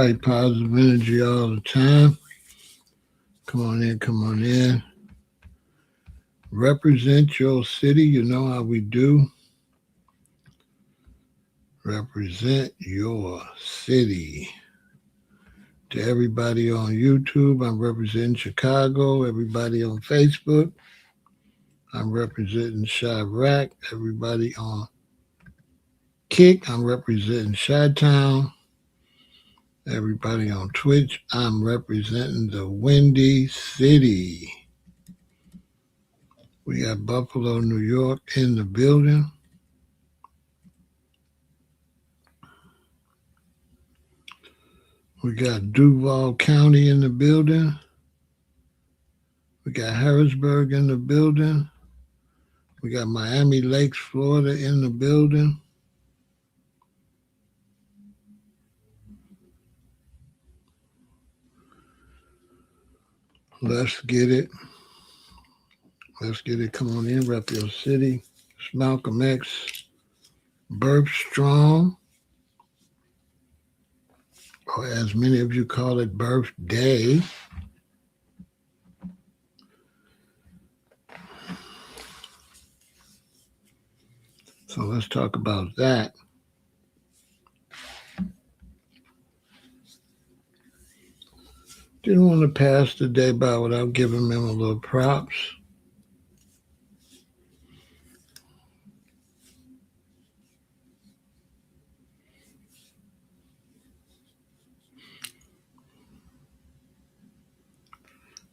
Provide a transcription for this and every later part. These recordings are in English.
right positive energy all the time. Come on in, come on in. Represent your city. You know how we do. Represent your city. To everybody on YouTube, I'm representing Chicago. Everybody on Facebook, I'm representing Chirac. Everybody on Kick, I'm representing Chi-Town. Everybody on Twitch, I'm representing the Windy City. We got Buffalo, New York in the building. We got Duval County in the building. We got Harrisburg in the building. We got Miami Lakes, Florida in the building. Let's get it. Let's get it. Come on in, rep your city. It's Malcolm X, Birth Strong, or as many of you call it, birthday. So let's talk about that. Didn't want to pass the day by without giving him a little props.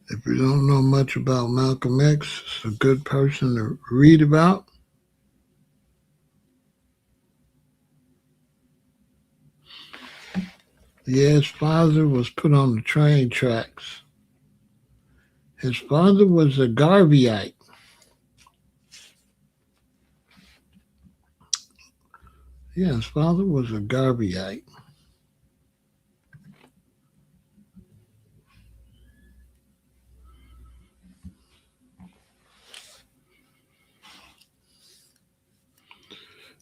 If you don't know much about Malcolm X, it's a good person to read about. Yeah, his father was put on the train tracks. His father was a Garveyite. Yeah, his father was a Garveyite.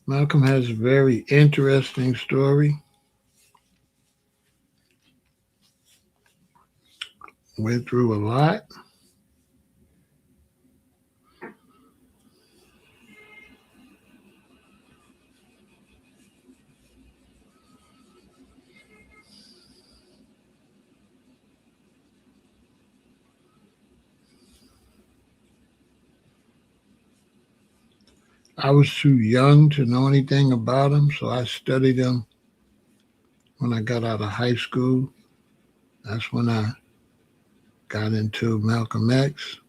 Malcolm has a very interesting story. Went through a lot. I was too young to know anything about him, so I studied him when I got out of high school. That's when I got into Malcolm X.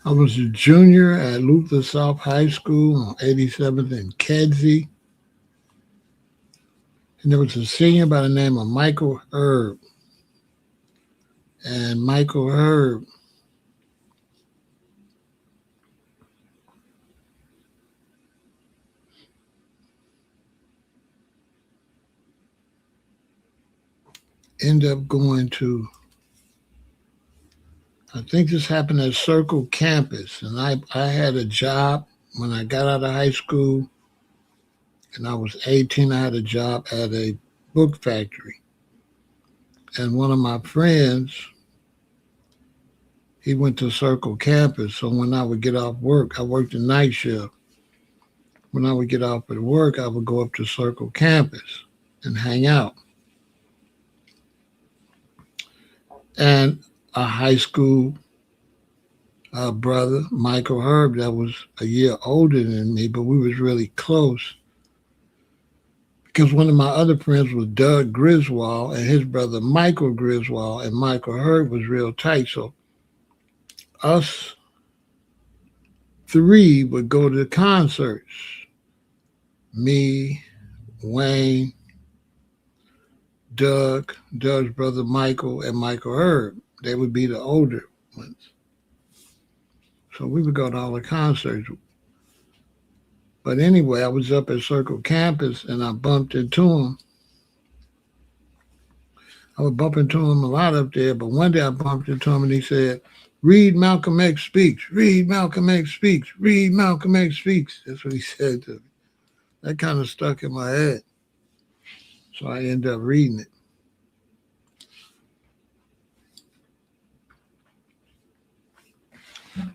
I was a junior at Luther South High School on 87th and Kedzie. And there was a senior by the name of Michael Herb. And Michael Herb ended up going to, I think this happened at Circle Campus. And I had a job when I got out of high school. And I was 18, I had a job at a book factory. And one of my friends, he went to Circle Campus. So when I would get off work, I worked the night shift. When I would get off at work, I would go up to Circle Campus and hang out. And a high school brother, Michael Herb, that was a year older than me, but we was really close. Because one of my other friends was Doug Griswold and his brother Michael Griswold, and Michael Herb was real tight. So us three would go to the concerts. Me, Wayne, Doug's brother Michael, and Michael Herb. They would be the older ones. So we would go to all the concerts. But anyway, I was up at Circle Campus and I bumped into him. I was bumping into him a lot up there, but one day I bumped into him and he said, "Read Malcolm X Speaks, read Malcolm X Speaks, read Malcolm X Speaks." That's what he said to me. That kind of stuck in my head. So I ended up reading it.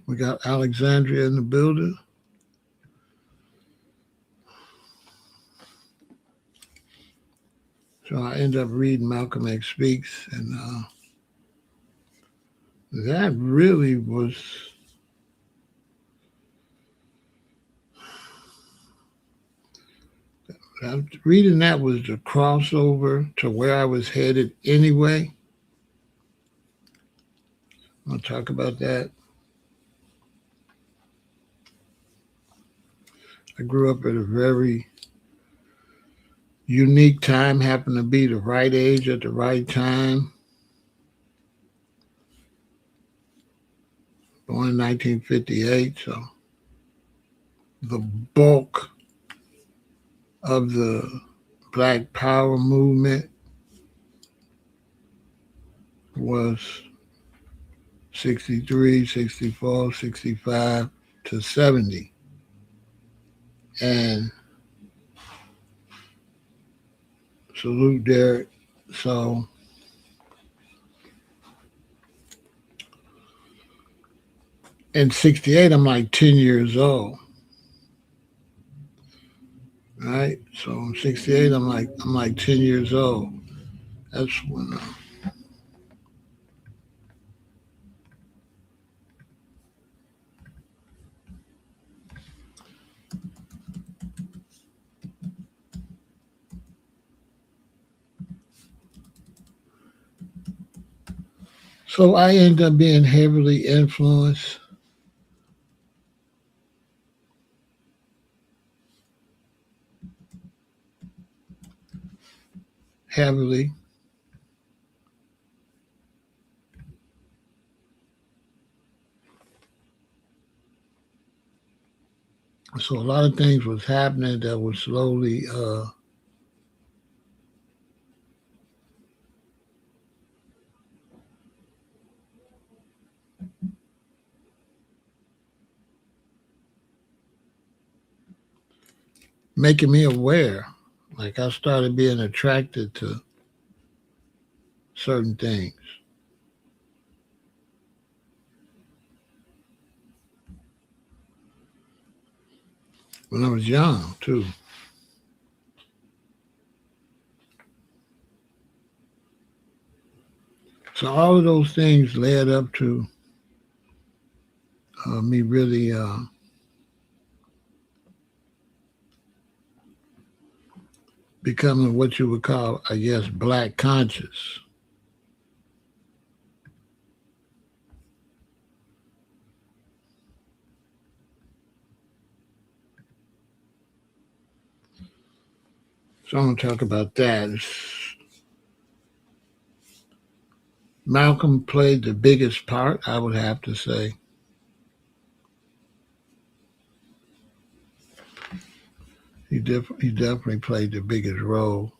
We got Alexandria in the building. So I ended up reading Malcolm X Speaks, and that really was reading that was the crossover to where I was headed anyway. I'll talk about that. I grew up at a very unique time, happened to be the right age at the right time. Born in 1958, so the bulk of the Black Power movement was 63, 64, 65 to 70. And salute Derek. So in 68, I'm like 10 years old. Right? So in 68, I'm like 10 years old. That's when so I ended up being heavily influenced. Heavily. So a lot of things was happening that was slowly making me aware. Like I started being attracted to certain things. When I was young, too. So all of those things led up to me really becoming what you would call, I guess, black conscious. So I'm going to talk about that. Malcolm played the biggest part, I would have to say. He definitely played the biggest role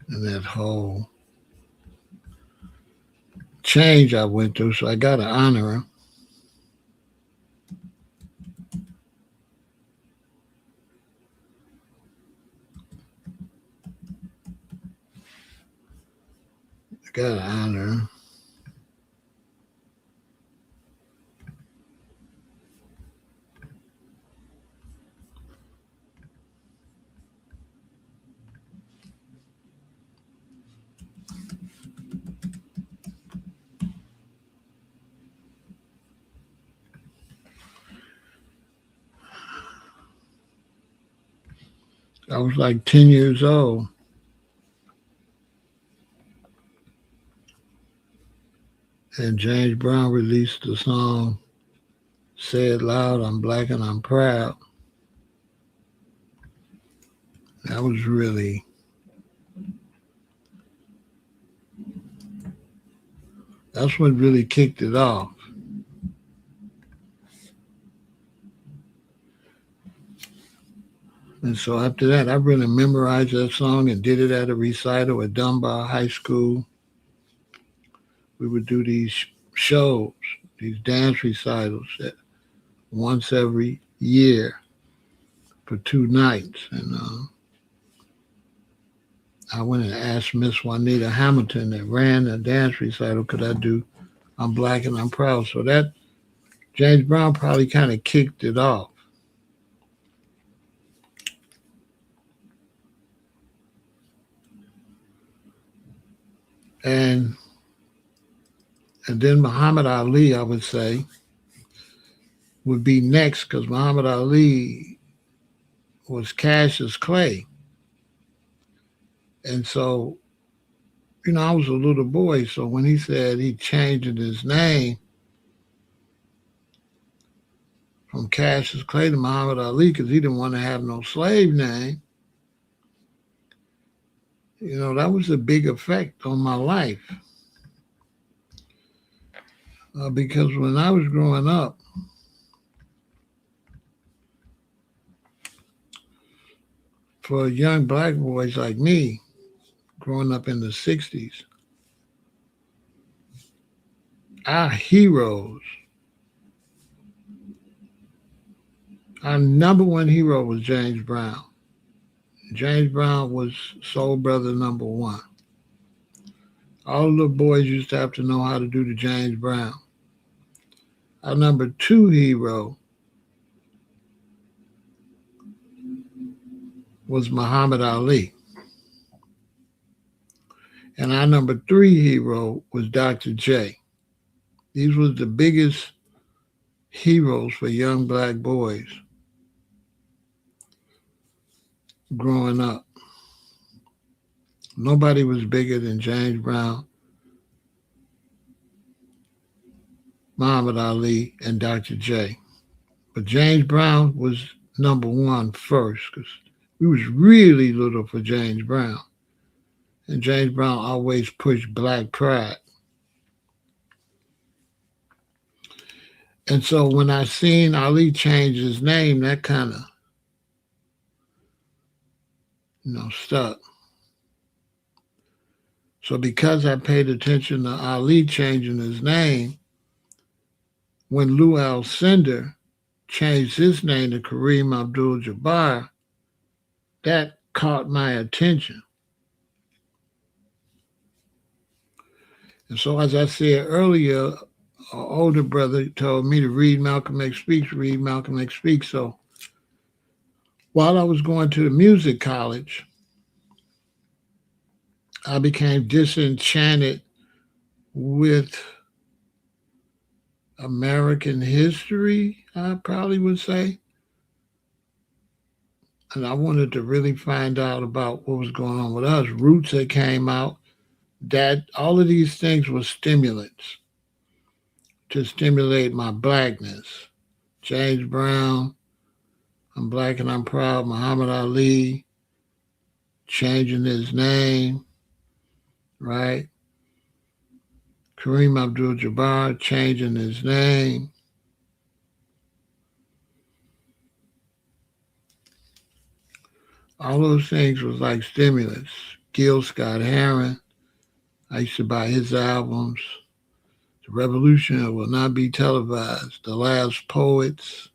in that whole change I went through. So I got to honor him. I got to honor him. I was like 10 years old. And James Brown released the song, "Say It Loud, I'm Black and I'm Proud." That was really, that's what really kicked it off. And so after that, I really memorized that song and did it at a recital at Dunbar High School. We would do these shows, these dance recitals once every year for 2 nights. And I went and asked Miss Juanita Hamilton that ran the dance recital, could I do I'm Black and I'm Proud? So that James Brown probably kind of kicked it off. And then Muhammad Ali, I would say, would be next because Muhammad Ali was Cassius Clay. And so, I was a little boy. So when he said he changed his name from Cassius Clay to Muhammad Ali because he didn't want to have no slave name, that was a big effect on my life. Because when I was growing up, for young black boys like me, growing up in the 60s, our heroes, our number one hero was James Brown. James Brown was soul brother number one. All the boys used to have to know how to do the James Brown. Our number two hero was Muhammad Ali. And our number three hero was Dr. J. These were the biggest heroes for young black boys growing up. Nobody was bigger than James Brown, Muhammad Ali, and Dr. J. But James Brown was number one first because we was really little for James Brown. And James Brown always pushed black pride. And so when I seen Ali change his name, that kind of, stuck. So because I paid attention to Ali changing his name, when Lou Alcindor changed his name to Kareem Abdul-Jabbar, that caught my attention. And so as I said earlier, an older brother told me to read Malcolm X Speaks, read Malcolm X Speaks. So while I was going to the music college, I became disenchanted with American history, I probably would say. And I wanted to really find out about what was going on with us. Roots that came out, that all of these things were stimulants to stimulate my blackness. James Brown, I'm Black and I'm Proud, Muhammad Ali, changing his name, right? Kareem Abdul-Jabbar changing his name. All those things was like stimulants. Gil Scott-Heron, I used to buy his albums. The Revolution Will Not Be Televised. The Last Poets.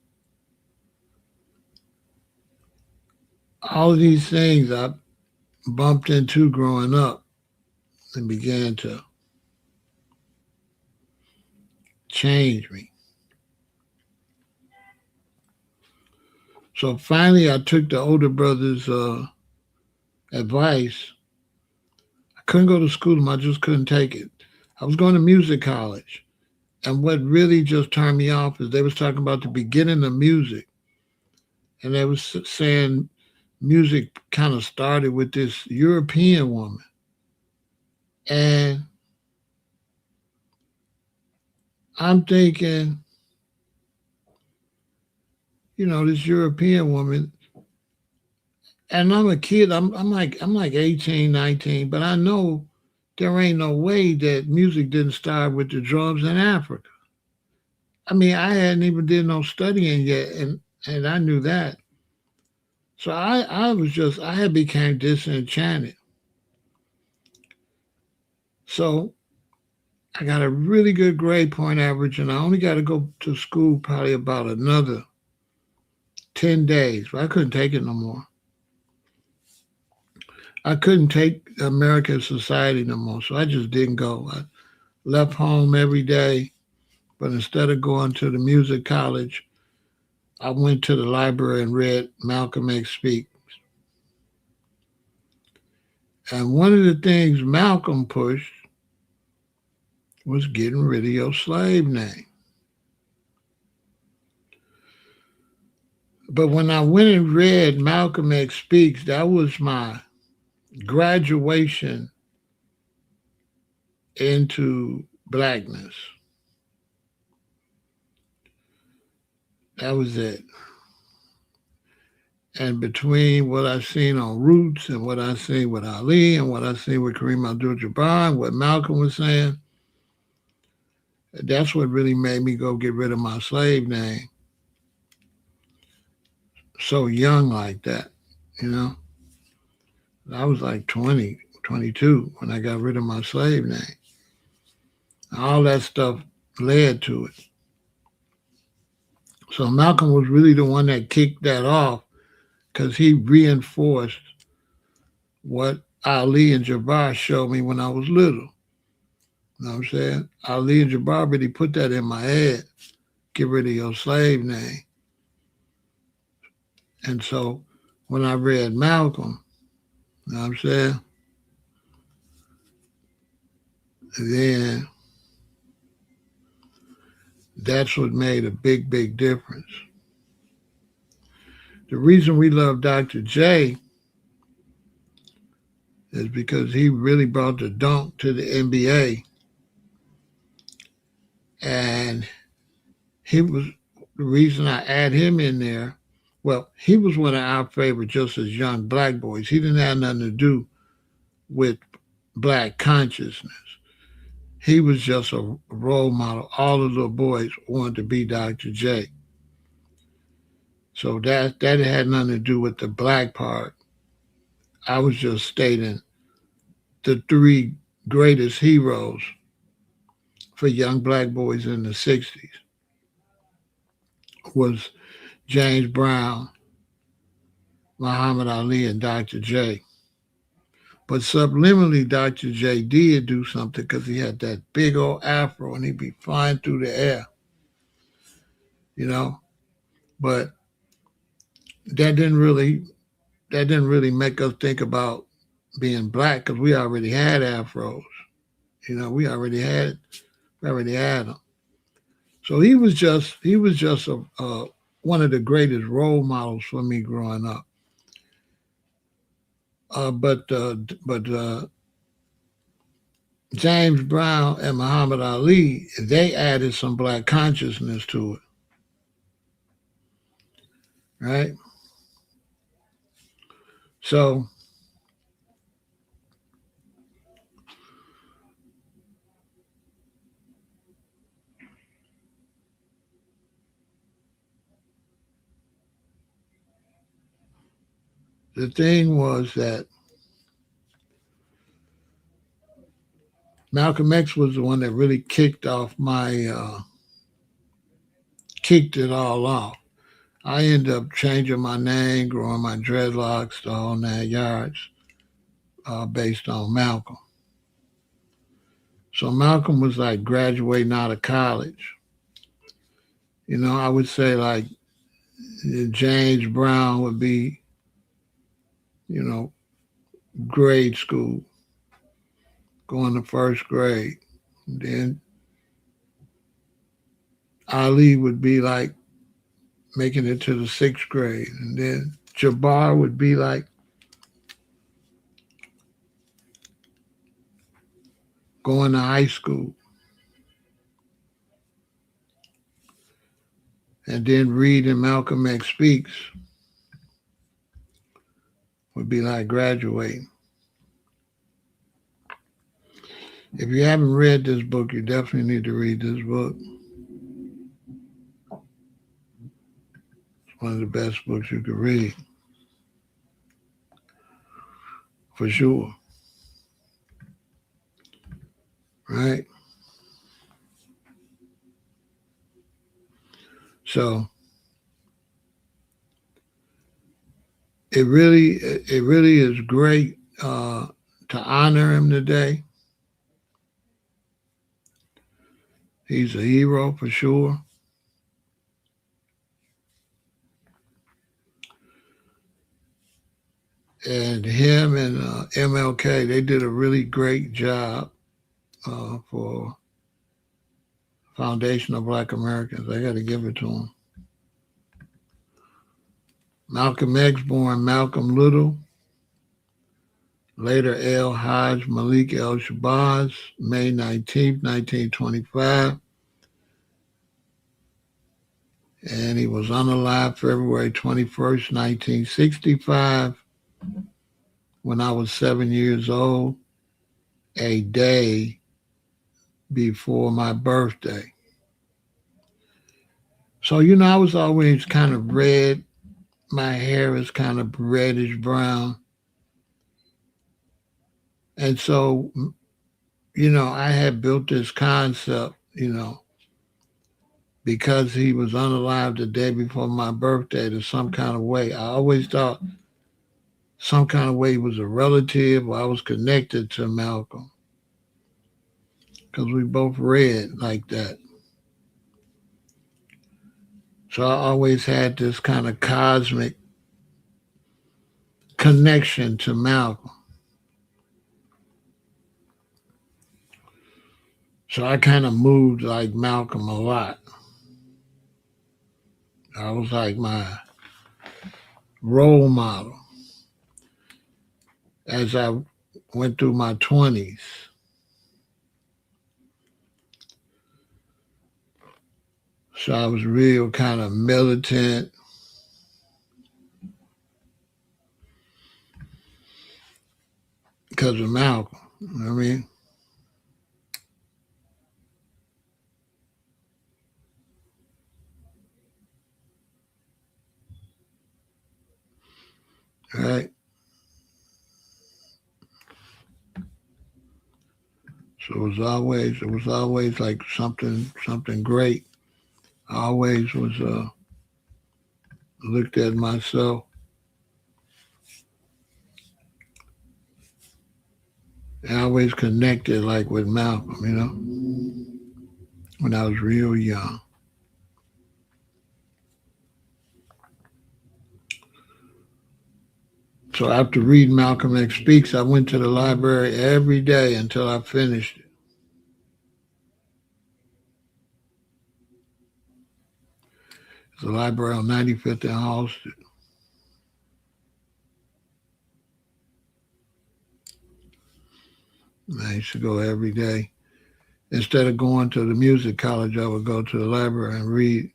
All of these things I bumped into growing up and began to change me. So finally, I took the older brother's advice. I couldn't go to school. I just couldn't take it. I was going to music college. And what really just turned me off is they was talking about the beginning of music. And they was saying music kind of started with this European woman. And I'm thinking, this European woman, and I'm a kid, I'm like 18, 19, but I know there ain't no way that music didn't start with the drums in Africa. I mean, I hadn't even did no studying yet, and I knew that. So I had became disenchanted. So I got a really good grade point average, and I only got to go to school probably about another 10 days. But I couldn't take it no more. I couldn't take American society no more, so I just didn't go. I left home every day, but instead of going to the music college, I went to the library and read Malcolm X Speak. And one of the things Malcolm pushed was getting rid of your slave name. But when I went and read Malcolm X Speaks, that was my graduation into blackness. That was it. And between what I seen on Roots and what I seen with Ali and what I seen with Kareem Abdul-Jabbar and what Malcolm was saying, that's what really made me go get rid of my slave name so young like that, you know. I was like 20, 22 when I got rid of my slave name. All that stuff led to it. So Malcolm was really the one that kicked that off because he reinforced what Ali and Jabbar showed me when I was little. You know what I'm saying? Ali and Jabbar really put that in my head. Get rid of your slave name. And so when I read Malcolm, you know what I'm saying? Then that's what made a big, big difference. The reason we love Dr. J is because he really brought the dunk to the NBA. And he was the reason I add him in there. Well, he was one of our favorite just as young black boys. He didn't have nothing to do with black consciousness. He was just a role model. All the little boys wanted to be Dr. J. So that had nothing to do with the black part. I was just stating the three greatest heroes for young black boys in the 60s was James Brown, Muhammad Ali, and Dr. J. But subliminally, Dr. J did do something because he had that big old afro and he'd be flying through the air, you know. But that didn't really make us think about being black because we already had afros, you know. We already had them. So he was just one of the greatest role models for me growing up. But James Brown and Muhammad Ali, they added some black consciousness to it, right? So the thing was that Malcolm X was the one that really kicked it all off. I ended up changing my name, growing my dreadlocks, the whole 9 yards, based on Malcolm. So Malcolm was like graduating out of college. You know, I would say like James Brown would be, you know, grade school, going to first grade. And then Ali would be like making it to the 6th grade. And then Jabbar would be like going to high school. And then reading Malcolm X Speaks would be like graduating. If you haven't read this book, you definitely need to read this book. It's one of the best books you could read. for sure. Right? So it really is great to honor him today. He's a hero for sure. And him and MLK, they did a really great job for Foundation of Black Americans. I got to give it to them. Malcolm X, born Malcolm Little, later el-Hajj Malik el-Shabazz, May 19th, 1925. And he was unalive February 21st, 1965, when I was 7 years old, a day before my birthday. So, I was always kind of red. My hair is kind of reddish brown. And so, I had built this concept, because he was unalive the day before my birthday, to some kind of way. I always thought some kind of way he was a relative or I was connected to Malcolm, because we both read like that. So I always had this kind of cosmic connection to Malcolm. So I kind of moved like Malcolm a lot. I was like my role model as I went through my 20s. So I was real kind of militant. Because of Malcolm. You know what I mean? Right? So it was always like something great. I always was looked at myself and I always connected like with Malcolm, when I was real young. So after reading Malcolm X Speaks, I went to the library every day until I finished it. It's the library on 95th and Halsted. I used to go every day. Instead of going to the music college, I would go to the library and read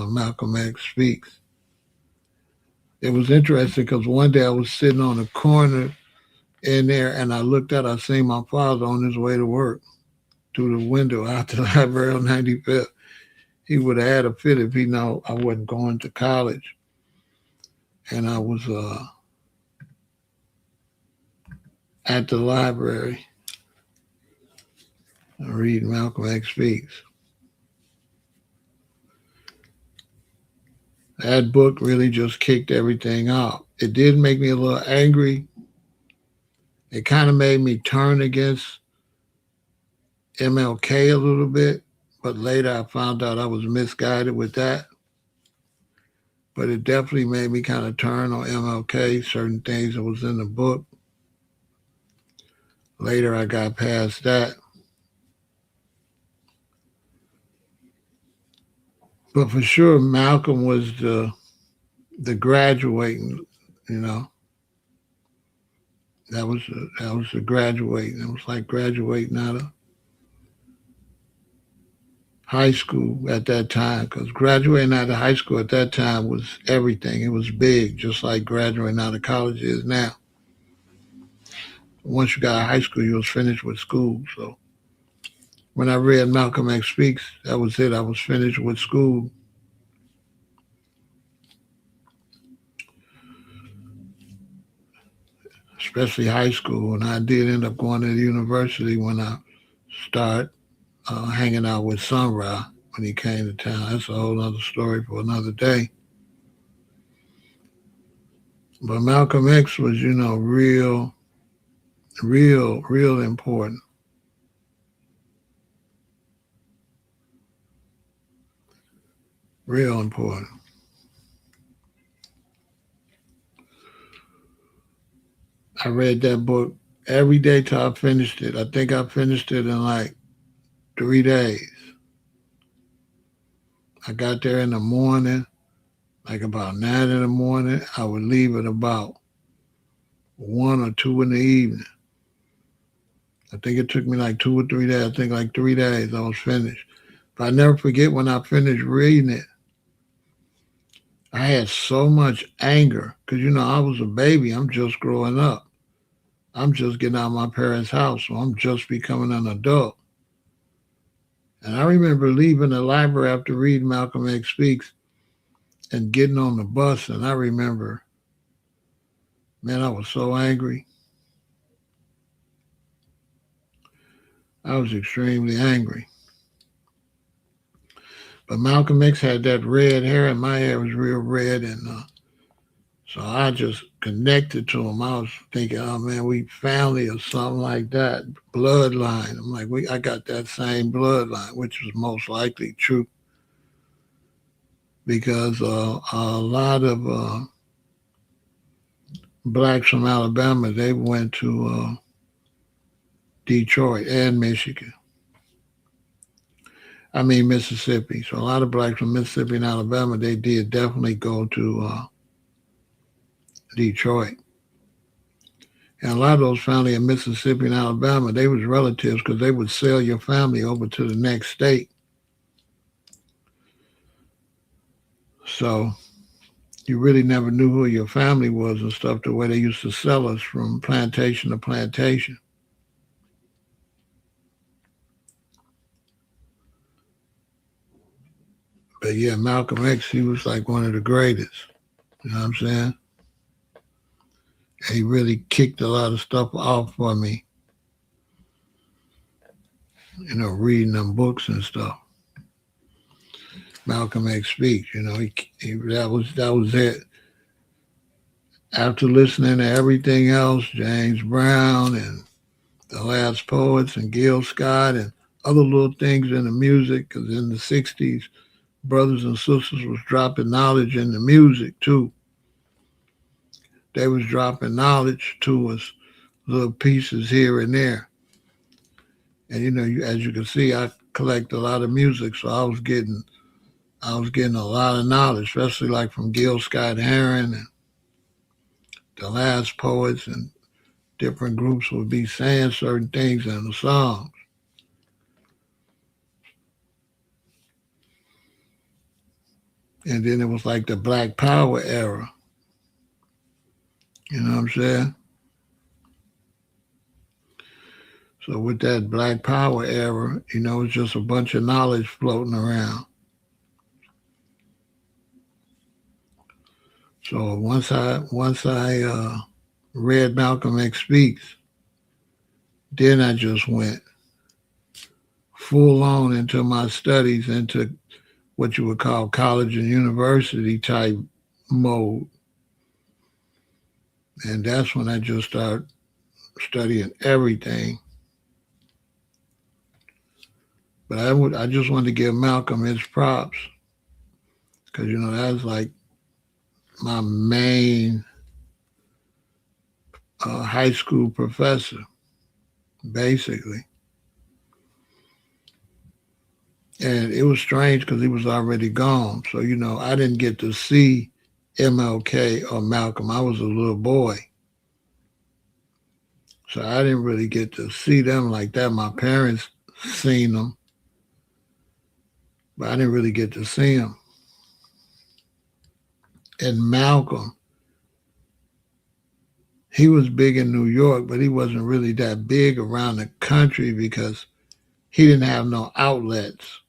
Malcolm X Speaks. It was interesting because one day I was sitting on a corner in there and I looked out, I seen my father on his way to work through the window out the library on 95th. He would have had a fit if he knew I wasn't going to college. And I was at the library reading Malcolm X Speaks. That book really just kicked everything off. It did make me a little angry. It kind of made me turn against MLK a little bit, but later I found out I was misguided with that. But it definitely made me kind of turn on MLK, certain things that was in the book. Later I got past that. But for sure, Malcolm was the graduating, That was the graduating. It was like graduating out of high school at that time, because graduating out of high school at that time was everything. It was big, just like graduating out of college is now. Once you got out of high school, you was finished with school. So when I read Malcolm X Speaks, that was it. I was finished with school. As especially high school. And I did end up going to the university when I started hanging out with Sun Ra when he came to town. That's a whole other story for another day. But Malcolm X was, real important. Real important. I read that book every day till I finished it. I think I finished it in like 3 days. I got there in the morning, like about 9 in the morning. I would leave at about 1 or 2 in the evening. I think it took me like 2 or 3 days. I think like 3 days I was finished. But I never forget when I finished reading it, I had so much anger because, I was a baby. I'm just growing up. I'm just getting out of my parents' house, so I'm just becoming an adult. And I remember leaving the library after reading Malcolm X Speaks and getting on the bus, and I remember, man, I was so angry. I was extremely angry. But Malcolm X had that red hair, and my hair was real red, and so I just connected to him. I was thinking, oh man, we family or something like that, bloodline. I'm like, I got that same bloodline, which was most likely true, because a lot of blacks from Alabama, they went to Detroit and Michigan. I mean Mississippi. So a lot of blacks from Mississippi and Alabama, they did definitely go to Detroit. And a lot of those family in Mississippi and Alabama, they was relatives because they would sell your family over to the next state. So you really never knew who your family was and stuff, the way they used to sell us from plantation to plantation. But yeah, Malcolm X, he was like one of the greatest. You know what I'm saying? He really kicked a lot of stuff off for me, reading them books and stuff. Malcolm X Speaks, that was it. After listening to everything else, James Brown and the Last Poets and Gil Scott and other little things in the music, because in the 60s, brothers and sisters was dropping knowledge in the music too. They was dropping knowledge to us, little pieces here and there. And as you can see, I collect a lot of music, so I was getting a lot of knowledge, especially like from Gil Scott Heron and the Last Poets, and different groups would be saying certain things in the songs. And then it was like the Black Power era. You know what I'm saying? So with that Black Power era, it's just a bunch of knowledge floating around. So once I read Malcolm X Speaks, then I just went full on into my studies, into what you would call college and university type mode. And that's when I just started studying everything. But I just wanted to give Malcolm his props, because that was like my main high school professor, basically. And it was strange because he was already gone. So, I didn't get to see MLK or Malcolm. I was a little boy. So I didn't really get to see them like that. My parents seen them, but I didn't really get to see them. And Malcolm, he was big in New York, but he wasn't really that big around the country because he didn't have no outlets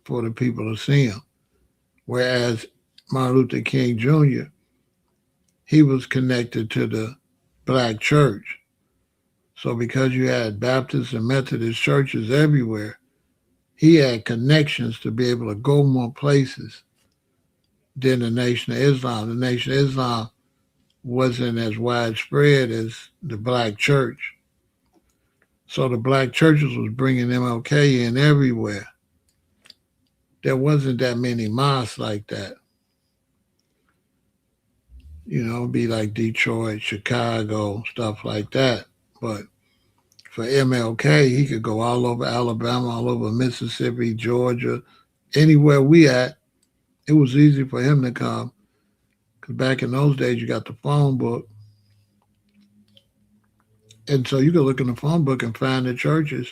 for the people to see him. Whereas Martin Luther King Jr., he was connected to the black church. So because you had Baptist and Methodist churches everywhere, he had connections to be able to go more places than the Nation of Islam. The Nation of Islam wasn't as widespread as the black church. So the black churches was bringing MLK in everywhere. There wasn't that many mosques like that. You know, it'd be like Detroit, Chicago, stuff like that. But for MLK, he could go all over Alabama, all over Mississippi, Georgia, anywhere we at. It was easy for him to come. Because back in those days, you got the phone book. And so you could look in the phone book and find the churches.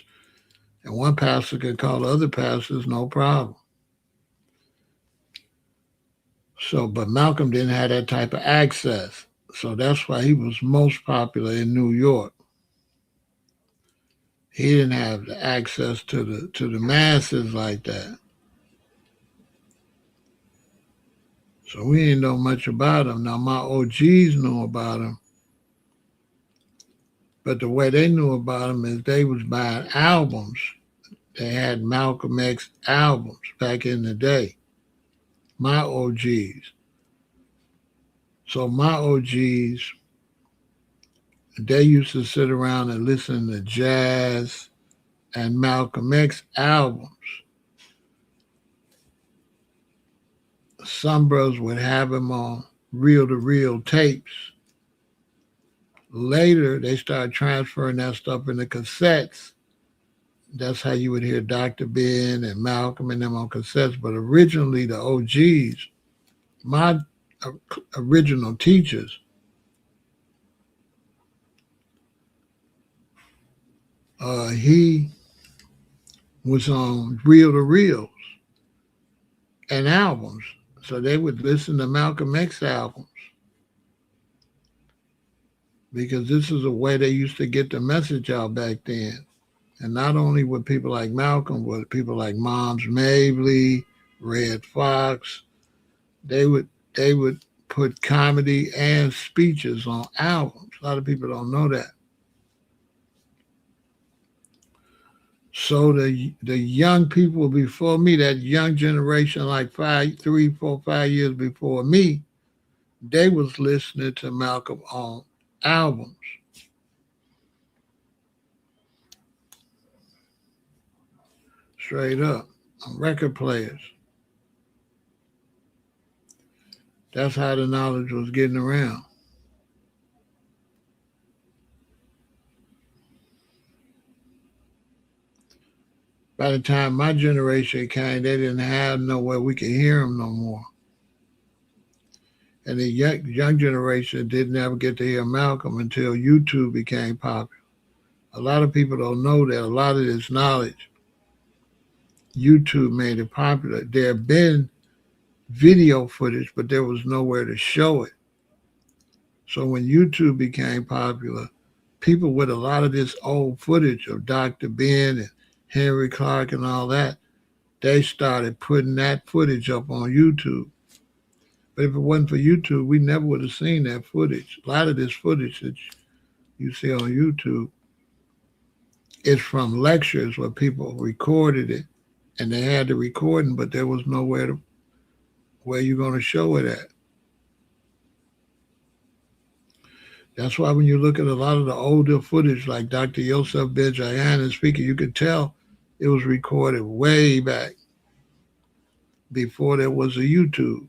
And one pastor could call other pastors, no problem. So, but Malcolm didn't have that type of access. So that's why he was most popular in New York. He didn't have the access to the masses like that. So we didn't know much about him. Now my OGs knew about him. But the way they knew about him is they was buying albums. They had Malcolm X albums back in the day. My OGs. So my OGs, they used to sit around and listen to jazz and Malcolm X albums. Some brothers would have him on reel-to-reel tapes. Later, they started transferring that stuff into cassettes. That's how you would hear Dr. Ben and Malcolm and them on cassettes. But originally, the OGs, my original teachers, he was on reel-to-reels and albums. So they would listen to Malcolm X albums because this is a way they used to get the message out back then. And not only with people like Malcolm, but people like Moms Mabley, Red Fox, they would put comedy and speeches on albums. A lot of people don't know that. So the young people before me, that young generation, like 3, 4, 5 years before me, they was listening to Malcolm on albums. Straight up, on record players. That's how the knowledge was getting around. By the time my generation came, they didn't have nowhere we could hear them no more. And the young generation didn't ever get to hear Malcolm until YouTube became popular. A lot of people don't know that a lot of this knowledge, YouTube made it popular. There have been video footage, but there was nowhere to show it. So when YouTube became popular, people with a lot of this old footage of Dr. Ben and Henry Clark and all that, they started putting that footage up on YouTube. But if it wasn't for YouTube, we never would have seen that footage. A lot of this footage that you see on YouTube is from lectures where people recorded it and they had the recording, but there was nowhere where you're going to show it at. That's why when you look at a lot of the older footage, like Dr. Yosef Ben-Jayan speaking, you could tell it was recorded way back before there was a YouTube.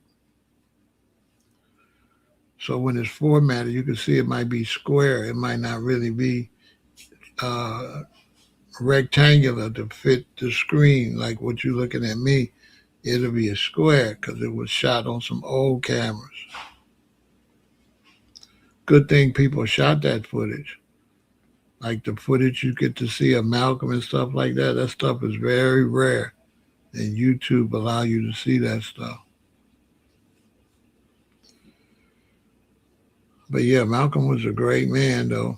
So when it's formatted, you can see it might be square. It might not really be rectangular to fit the screen like what you're looking at me. It'll be a square because it was shot on some old cameras. Good thing people shot that footage. Like the footage you get to see of Malcolm and stuff like that, that stuff is very rare. And YouTube allow you to see that stuff. But yeah, Malcolm was a great man though.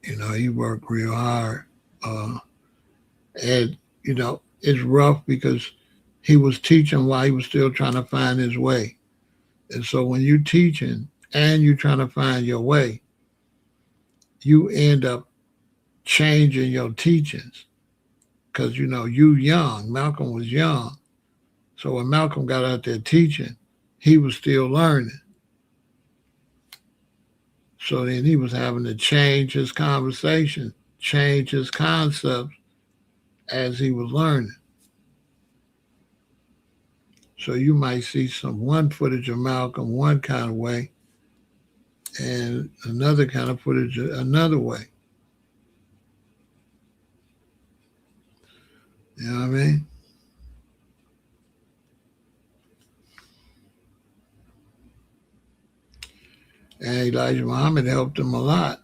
You know, he worked real hard. And, you know, it's rough because he was teaching while he was still trying to find his way. And so when you're teaching and you're trying to find your way, you end up changing your teachings. Because, you young. Malcolm was young. So when Malcolm got out there teaching, he was still learning. So then he was having to change his conversation, change his concepts as he was learning. So you might see one footage of Malcolm one kind of way and another kind of footage another way. You know what I mean? And Elijah Muhammad helped him a lot.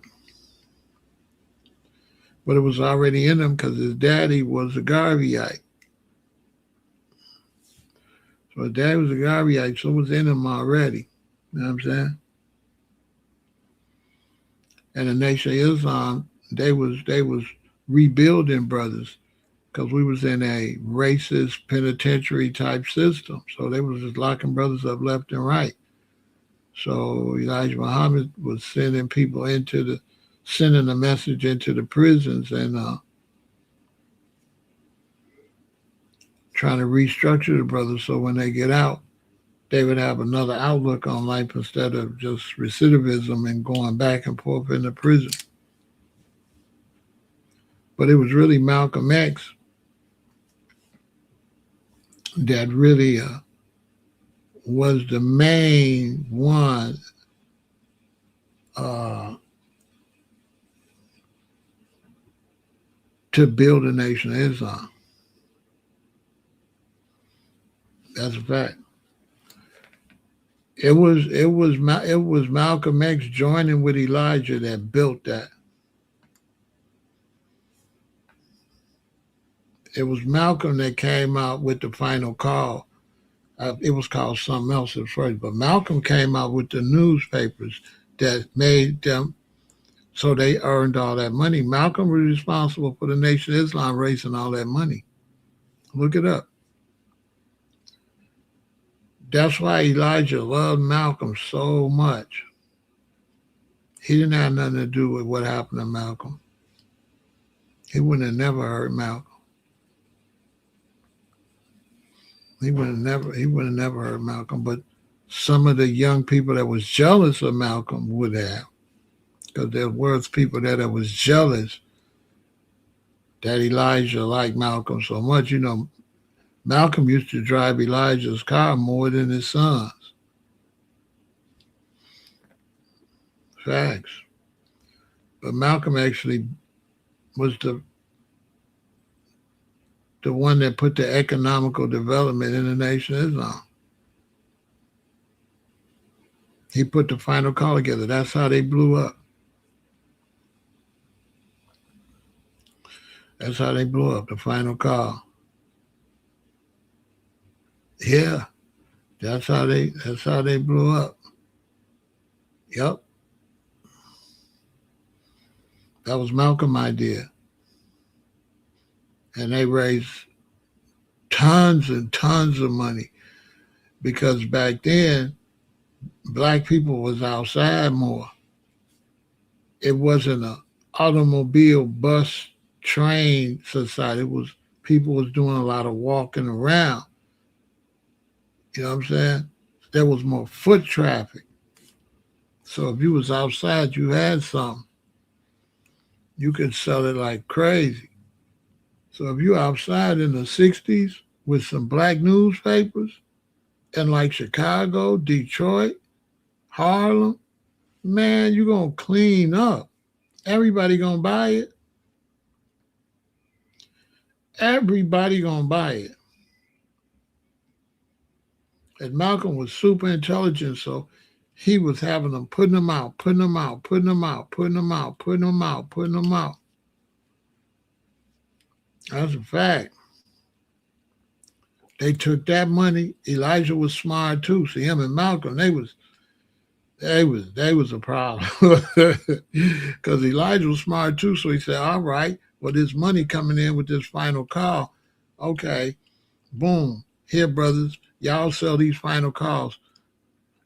But it was already in him because his daddy was a Garveyite. So his daddy was a Garveyite, so it was in him already. You know what I'm saying? And the Nation of Islam, they was rebuilding brothers because we was in a racist penitentiary type system. So they was just locking brothers up left and right. So Elijah Muhammad was sending a message into the prisons and trying to restructure the brothers so when they get out, they would have another outlook on life instead of just recidivism and going back and forth in the prison. But it was really Malcolm X that really was the main one to build a Nation of Islam. That's a fact. It was Malcolm X joining with Elijah that built that. It was Malcolm that came out with the final call. It was called something else at first, but Malcolm came out with the newspapers that made them so they earned all that money. Malcolm was responsible for the Nation of Islam raising all that money. Look it up. That's why Elijah loved Malcolm so much. He didn't have nothing to do with what happened to Malcolm. He wouldn't have never hurt Malcolm. He would have never hurt Malcolm, but some of the young people that was jealous of Malcolm would have. Because there was people there that was jealous that Elijah liked Malcolm so much. Malcolm used to drive Elijah's car more than his son's. Facts. But Malcolm actually was the one that put the economical development in the Nation of Islam. He put the final call together. That's how they blew up. That's how they blew up, the final call. Yeah. That's how they blew up. Yep. That was Malcolm's idea. And they raised tons and tons of money because back then, black people was outside more. It wasn't an automobile, bus, train society. People was doing a lot of walking around. You know what I'm saying? There was more foot traffic. So if you was outside, you had something. You could sell it like crazy. So if you outside in the 60s with some black newspapers in like Chicago, Detroit, Harlem, man, you're going to clean up. Everybody going to buy it. Everybody going to buy it. And Malcolm was super intelligent, so he was having them, putting them out. That's a fact. They took that money. Elijah was smart too. See, him and Malcolm, they was a problem. Because Elijah was smart too. So he said, all right, well, this money coming in with this final call. Okay, boom. Here, brothers, y'all sell these final calls.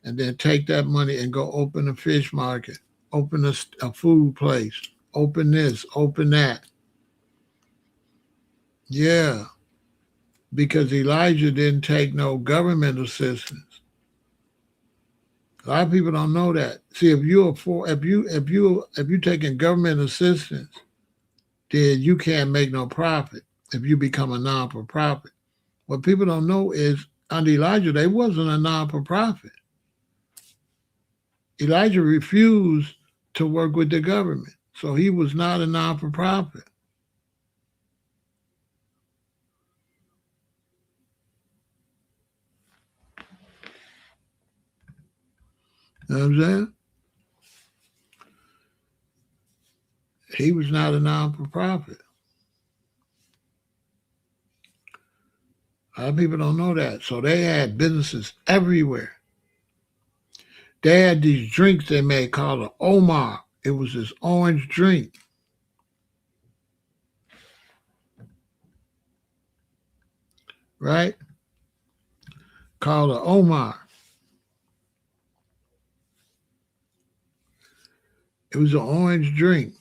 and then take that money and go open a fish market, open a food place, open this, open that. Yeah, because Elijah didn't take no government assistance. A lot of people don't know that. See, if you taking government assistance, then you can't make no profit if you become a non-for-profit. What people don't know is under Elijah, they wasn't a non-for-profit. Elijah refused to work with the government, so he was not a non-for-profit. You know what I'm saying? He was not a non-for-profit. A lot of people don't know that. So they had businesses everywhere. They had these drinks they made called an Omar. It was this orange drink. Right? Called an Omar. It was an orange drink.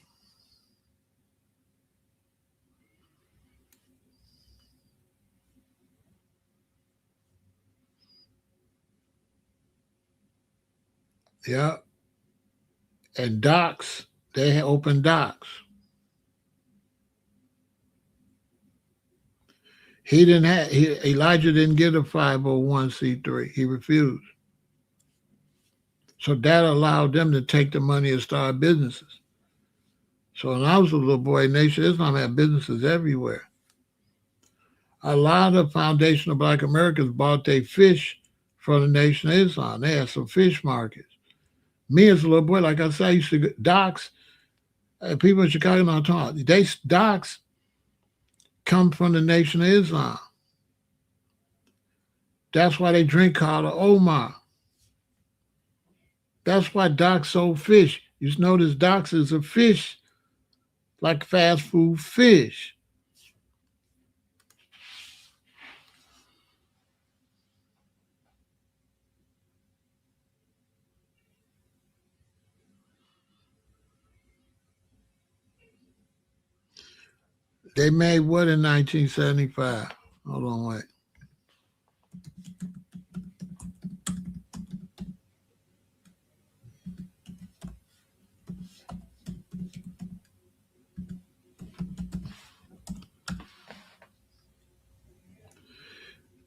Yeah. And docks, they had open docks. Elijah didn't get a 501c3. He refused. So that allowed them to take the money and start businesses. So when I was a little boy, Nation of Islam had businesses everywhere. A lot of Foundation of Black Americans bought their fish from the Nation of Islam. They had some fish markets. Me as a little boy, like I said, I used to go, docks. People in Chicago don't talk. Docks come from the Nation of Islam. That's why they drink called an Omar. That's why docks sold fish. You notice docks is a fish, like fast food fish. They made what in 1975? Hold on, wait.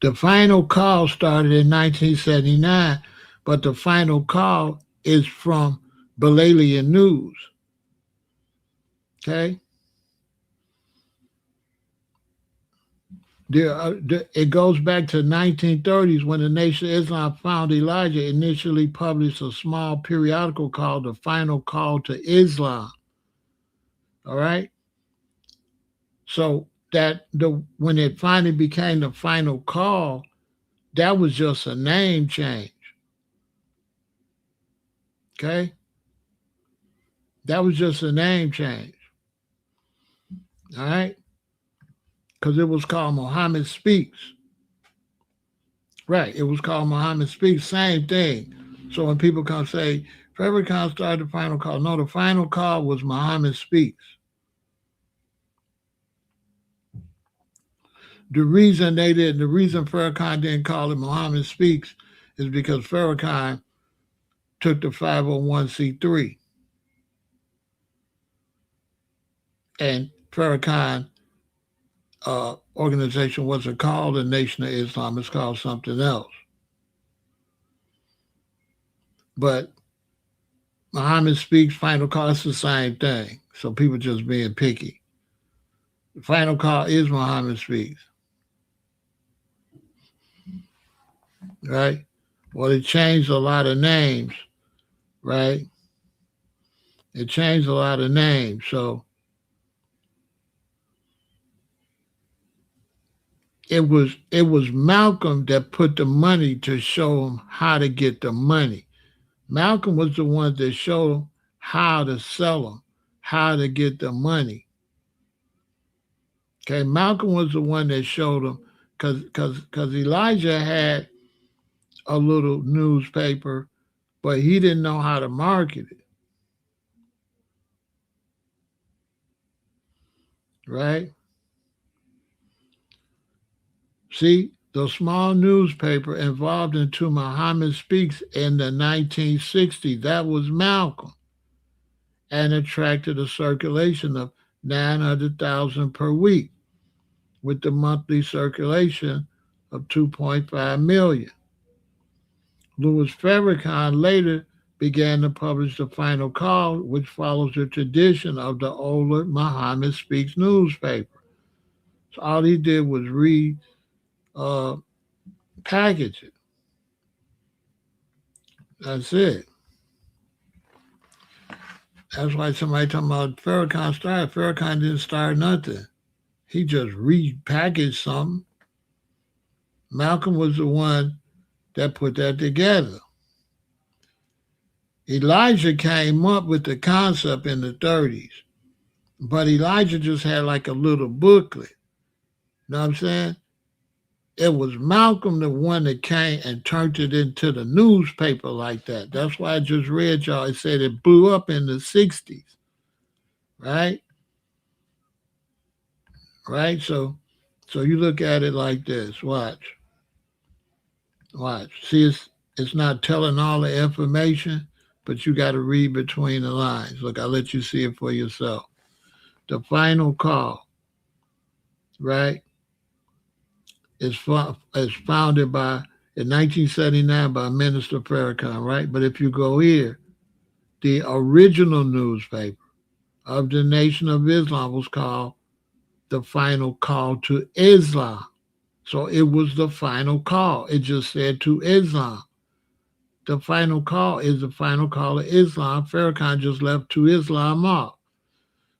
The final call started in 1979, but the final call is from Balalian News. Okay? It goes back to 1930s when the Nation of Islam found Elijah initially published a small periodical called The Final Call to Islam. All right? So when it finally became the final call, that was just a name change. Okay? That was just a name change. All right? Because it was called Muhammad Speaks. Right. It was called Muhammad Speaks. Same thing. So when people come say, Farrakhan started the final call. No, the final call was Muhammad Speaks. The reason Farrakhan didn't call it Muhammad Speaks is because Farrakhan took the 501c3. And Farrakhan organization wasn't called the Nation of Islam. It's called something else. But Muhammad Speaks, final call, it's the same thing. So people just being picky. The final call is Muhammad Speaks. Right? Well, it changed a lot of names, right? It changed a lot of names. So it was Malcolm that put the money to show him how to get the money. Malcolm was the one that showed him how to sell them, how to get the money. Okay, Malcolm was the one that showed him because Elijah had a little newspaper, but he didn't know how to market it, right? See, the small newspaper involved into Muhammad Speaks in the 1960s, that was Malcolm, and attracted a circulation of 900,000 per week, with the monthly circulation of 2.5 million. Louis Farrakhan later began to publish the final call, which follows the tradition of the older Muhammad Speaks newspaper. So all he did was uh, package it. That's it. That's why somebody talking about Farrakhan started. Farrakhan didn't start nothing. He just repackaged something. Malcolm was the one that put that together. Elijah came up with the concept in the 30s, but Elijah just had like a little booklet. You know what I'm saying? It was Malcolm the one that came and turned it into the newspaper like that. That's why I just read y'all. It said it blew up in the 60s, right? Right? So you look at it like this. Watch. Watch. See, it's not telling all the information, but you got to read between the lines. Look, I'll let you see it for yourself. The final call, right, is founded by in 1979 by Minister Farrakhan, right? But if you go here, the original newspaper of the Nation of Islam was called the Final Call to Islam. So it was the final call. It just said to Islam. The final call is the final call of Islam. Farrakhan just left to Islam off.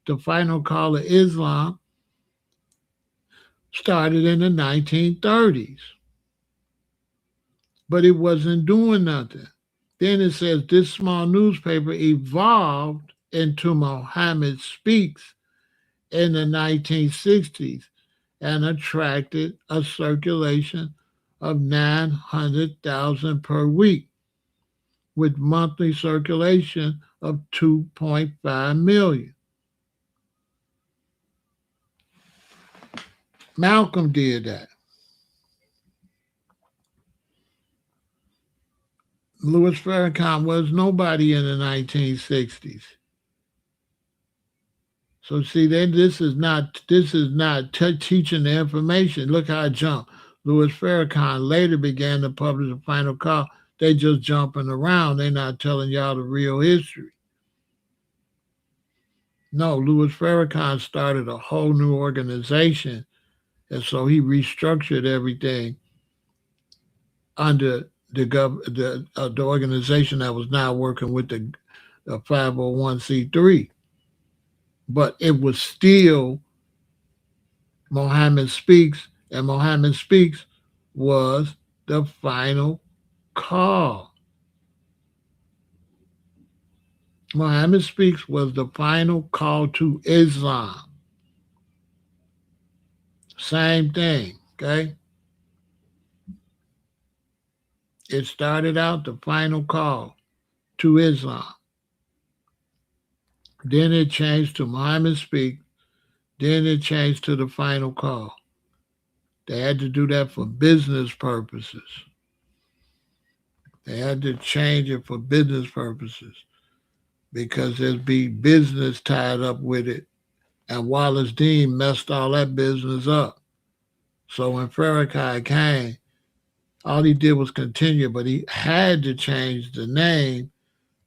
The final call of Islam started in the 1930s, but it wasn't doing nothing. Then it says this small newspaper evolved into Muhammad Speaks in the 1960s and attracted a circulation of 900,000 per week, with monthly circulation of 2.5 million. Malcolm did that. Louis Farrakhan was nobody in the 1960s. So see, then this is not teaching the information. Look how I jumped. Louis Farrakhan later began to publish the final call. They just jumping around. They're not telling y'all the real history. No, Louis Farrakhan started a whole new organization, and so he restructured everything under the organization that was now working with the 501c3. But it was still Muhammad Speaks, and Muhammad Speaks was the final call. Muhammad Speaks was the final call to Islam. Same thing, okay? It started out the final call to Islam. Then it changed to Muhammad Speaks. Then it changed to the final call. They had to do that for business purposes. They had to change it for business purposes because there'd be business tied up with it. And Wallace Dean messed all that business up. So when Farrakhan came, all he did was continue, but he had to change the name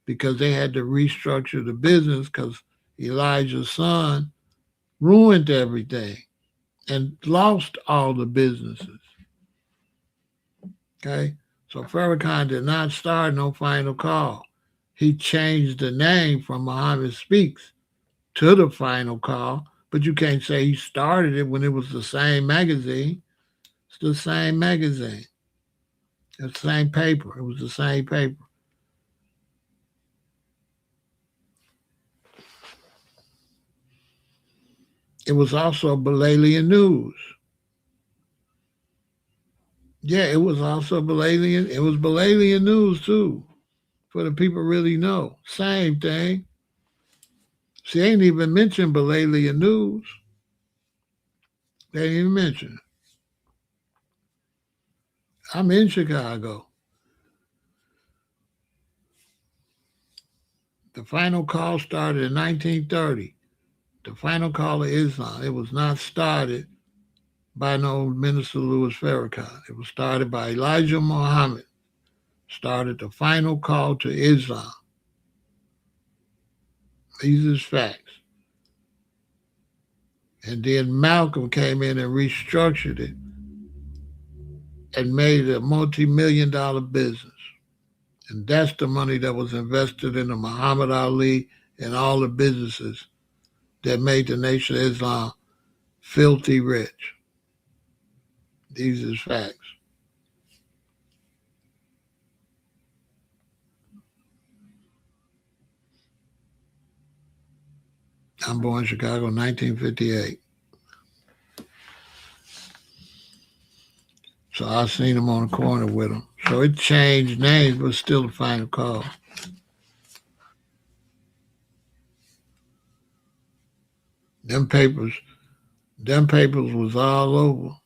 because they had to restructure the business because Elijah's son ruined everything and lost all the businesses. Okay? So Farrakhan did not start no final call. He changed the name from Muhammad Speaks to the final call, but you can't say he started it when it was the same magazine. It's the same magazine. It's the same paper. It was the same paper. It was also Balalian News. Yeah, it was also Balalian. It was Balalian news too, for the people really know. Same thing. She ain't even mentioned Balalian news. They ain't even mention it. I'm in Chicago. The final call started in 1930. The final call of Islam. It was not started by no Minister Louis Farrakhan. It was started by Elijah Muhammad. Started the final call to Islam. These is facts. And then Malcolm came in and restructured it and made it a multi-million-dollar business. And that's the money that was invested in the Muhammad Ali and all the businesses that made the Nation of Islam filthy rich. These is facts. I'm born in Chicago in 1958. So I seen him on the corner with him. So it changed names, but still the final call. Them papers, them papers was all over.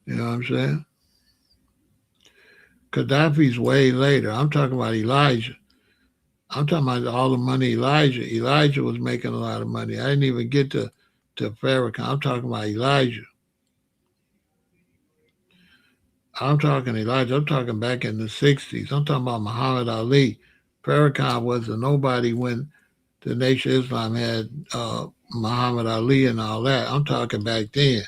You know what I'm saying? Gaddafi's way later. I'm talking about Elijah. I'm talking about all the money Elijah. Elijah was making a lot of money. I didn't even get to Farrakhan. I'm talking about Elijah. I'm talking Elijah. I'm talking back in the 60s. I'm talking about Muhammad Ali. Farrakhan was a nobody when the Nation of Islam had Muhammad Ali and all that. I'm talking back then.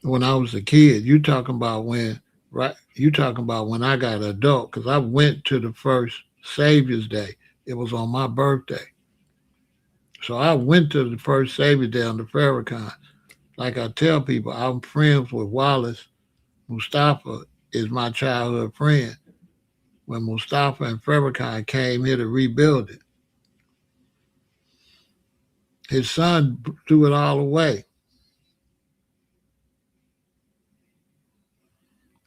When I was a kid, you talking about when, right? You talking about when I got adult, because I went to the first Savior's Day. It was on my birthday. So I went to the first Savior's Day on the Farrakhan. Like I tell people, I'm friends with Wallace. Mustafa is my childhood friend. When Mustafa and Farrakhan came here to rebuild it, his son threw it all away.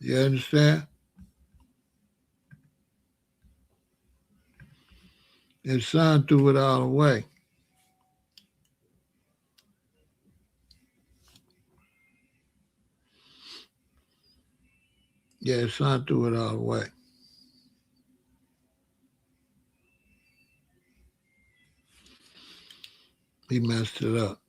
You understand? His son threw it all away. Yeah, his son threw it all away. He messed it up.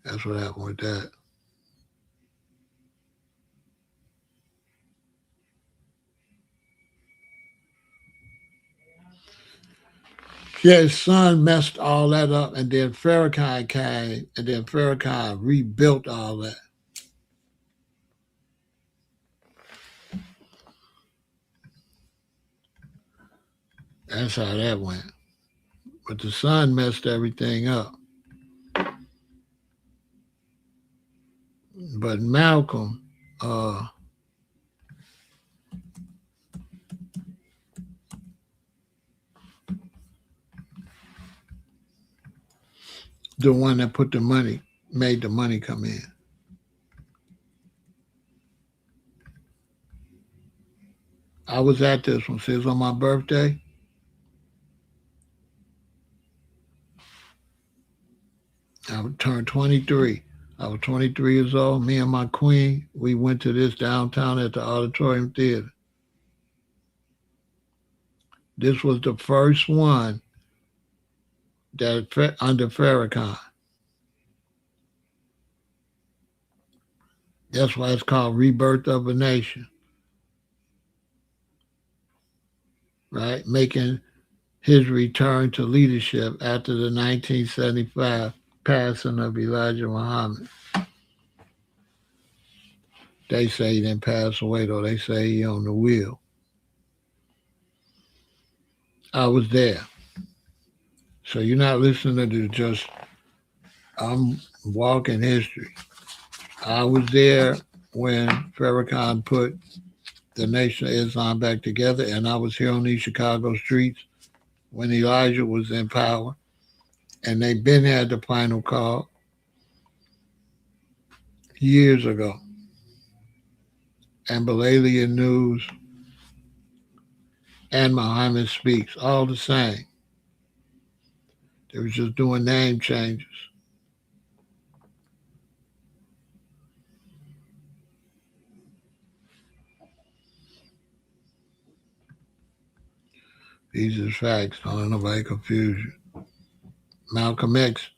That's what happened with that. Yeah, his son messed all that up, and then Farrakhan came, and then Farrakhan rebuilt all that. That's how that went. But the son messed everything up. But Malcolm, the one that put the money, made the money come in. I was at this one. See, it was on my birthday. I turned 23. I was 23 years old. Me and my queen, we went to this downtown at the Auditorium Theater. This was the first one that under Farrakhan. That's why it's called Rebirth of a Nation, right? Making his return to leadership after the 1975 passing of Elijah Muhammad. They say he didn't pass away, though. They say he on the wheel. I was there. So you're not listening to just, I'm walking history. I was there when Farrakhan put the Nation of Islam back together, and I was here on these Chicago streets when Elijah was in power, and they been had the final call years ago. And Balalian News and Muhammad Speaks, all the same. They was just doing name changes. These are facts. Don't let nobody confuse you. Malcolm X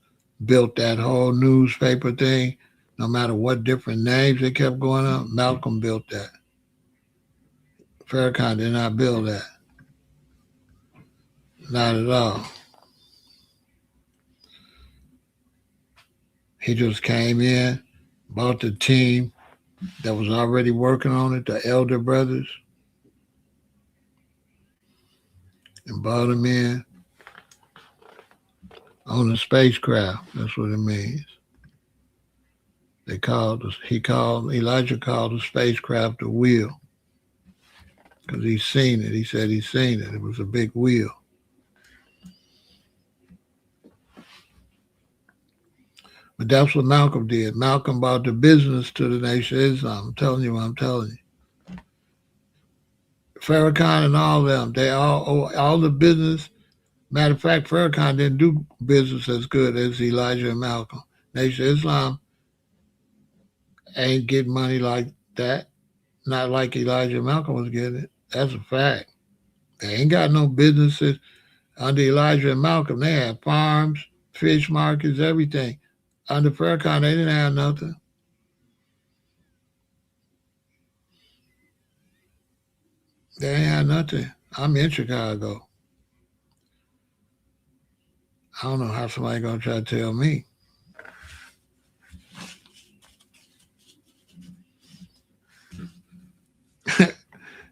built that whole newspaper thing. No matter what different names they kept going up, Malcolm built that. Farrakhan did not build that. Not at all. He just came in, bought the team that was already working on it, the Elder Brothers, and brought them in on a spacecraft. That's what it means. Elijah called the spacecraft a wheel because he's seen it. He said he's seen it. It was a big wheel. But that's what Malcolm did. Malcolm brought the business to the Nation of Islam. I'm telling you what I'm telling you. Farrakhan and all them, they all the business. Matter of fact, Farrakhan didn't do business as good as Elijah and Malcolm. Nation of Islam ain't getting money like that. Not like Elijah and Malcolm was getting it. That's a fact. They ain't got no businesses under Elijah and Malcolm. They had farms, fish markets, everything. Under Farrakhan, they didn't have nothing. They ain't had nothing. I'm in Chicago. I don't know how somebody gonna try to tell me.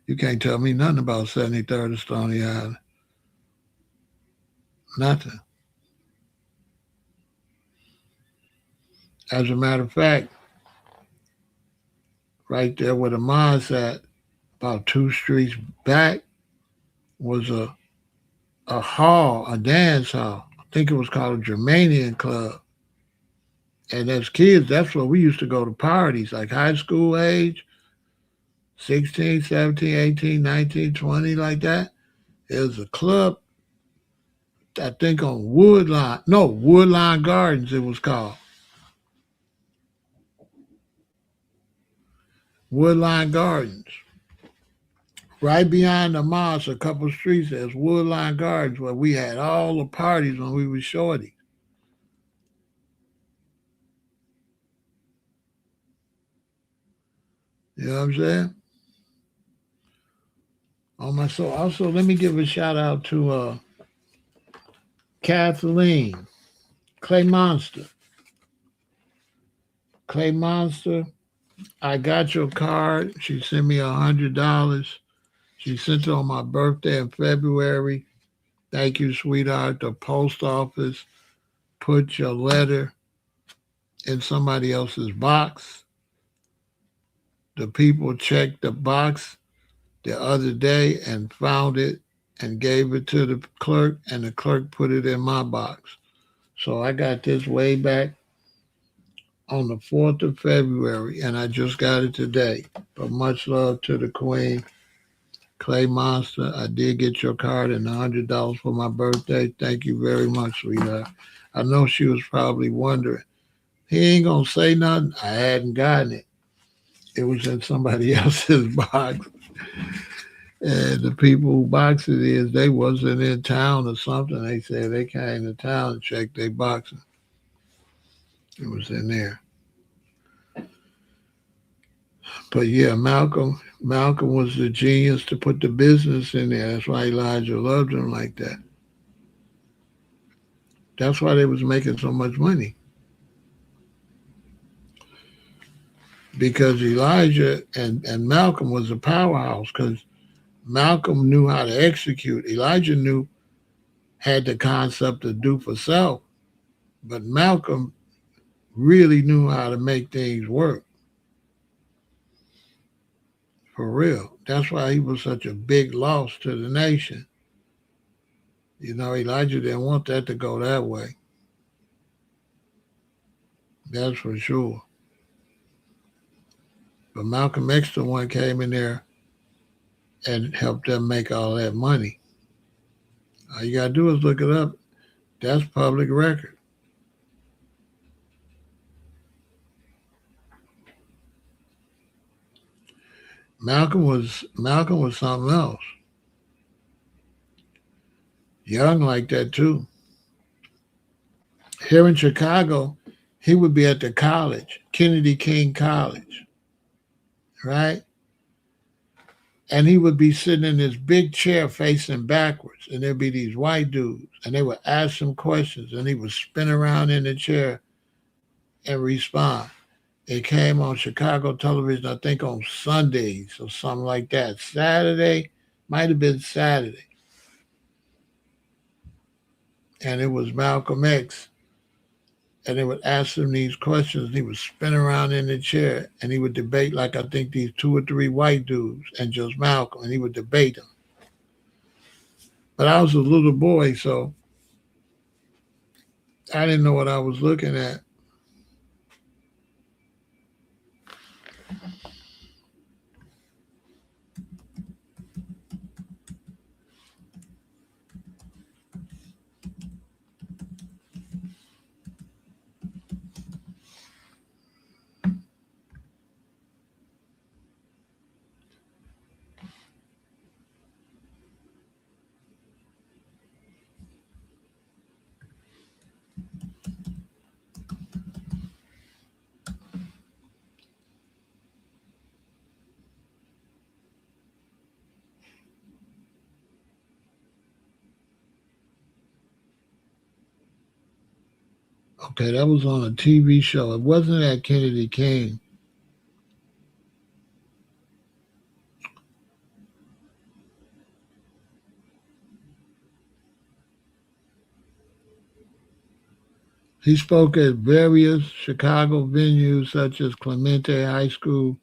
You can't tell me nothing about 73rd and Stony Island. Nothing. As a matter of fact, right there where the mosque at, about 2 streets back, was a hall, a dance hall. I think it was called a Germanian Club. And as kids, that's where we used to go to parties, like high school age, 16, 17, 18, 19, 20, like that. It was a club, I think on Woodline Gardens it was called. Woodline Gardens. Right behind the mosque, a couple of streets, there's Woodline Gardens where we had all the parties when we were shorty. You know what I'm saying? Also, let me give a shout out to Kathleen, Clay Monster. Clay Monster, I got your card. She sent me $100. She sent it on my birthday in February. Thank you, sweetheart. The post office put your letter in somebody else's box. The people checked the box the other day and found it and gave it to the clerk, and the clerk put it in my box. So I got this way back on the 4th of February, and I just got it today. But much love to the Queen. Clay Monster, I did get your card and $100 for my birthday. Thank you very much, sweetheart. I know she was probably wondering, he ain't going to say nothing. I hadn't gotten it. It was in somebody else's box. And the people who box it is, they wasn't in town or something. They said they came to town and checked their boxes. It was in there. But yeah, Malcolm was the genius to put the business in there. That's why Elijah loved him like that. That's why they was making so much money. Because Elijah and Malcolm was a powerhouse, because Malcolm knew how to execute. Elijah knew had the concept of do for self, but Malcolm really knew how to make things work for real. That's why he was such a big loss to the nation. Elijah didn't want that to go that way. That's for sure. But Malcolm X, the one came in there and helped them make all that money. All you got to do is look it up. That's public record. Malcolm was something else. Young like that too. Here in Chicago, he would be at the college, Kennedy King College, right? And he would be sitting in this big chair facing backwards, and there'd be these white dudes, and they would ask him questions, and he would spin around in the chair and respond. It came on Chicago television, I think on Sundays or something like that. Saturday, might have been Saturday. And it was Malcolm X. And they would ask him these questions, and he would spin around in the chair, and he would debate like I think these 2 or 3 white dudes and just Malcolm, and he would debate them. But I was a little boy, so I didn't know what I was looking at. Okay, that was on a TV show. It wasn't at Kennedy King. He spoke at various Chicago venues such as Clemente High School.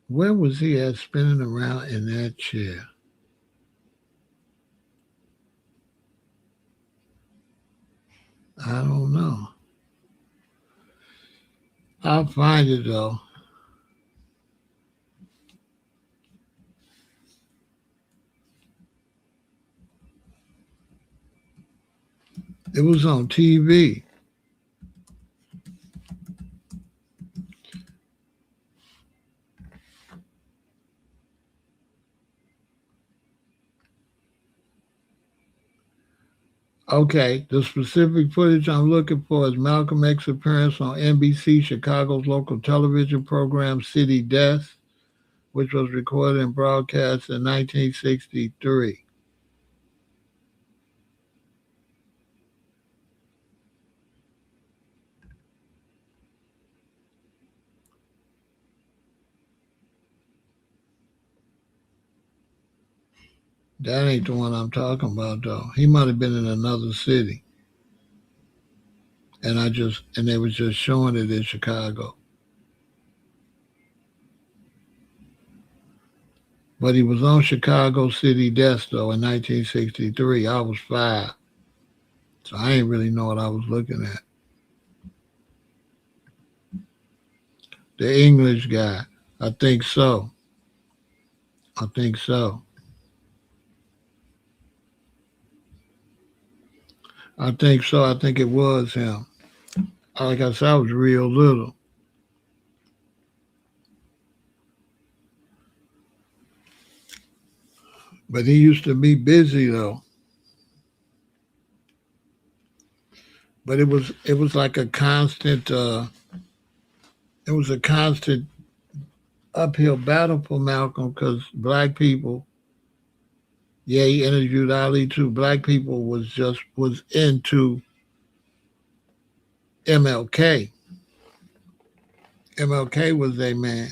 Where was he at spinning around in that chair? I don't know. I'll find it though. It was on TV. Okay, the specific footage I'm looking for is Malcolm X's appearance on NBC, Chicago's local television program City Death, which was recorded and broadcast in 1963. That ain't the one I'm talking about, though. He might have been in another city. And they was just showing it in Chicago. But he was on Chicago City Death, though, in 1963. I was 5. So I ain't really know what I was looking at. The English guy. I think so. I think so. I think so. I think it was him. Like I said, I was real little. But he used to be busy though. But it was like a constant it was a constant uphill battle for Malcolm because black people, yeah, he interviewed Ali too. Black people was into MLK. MLK was a man.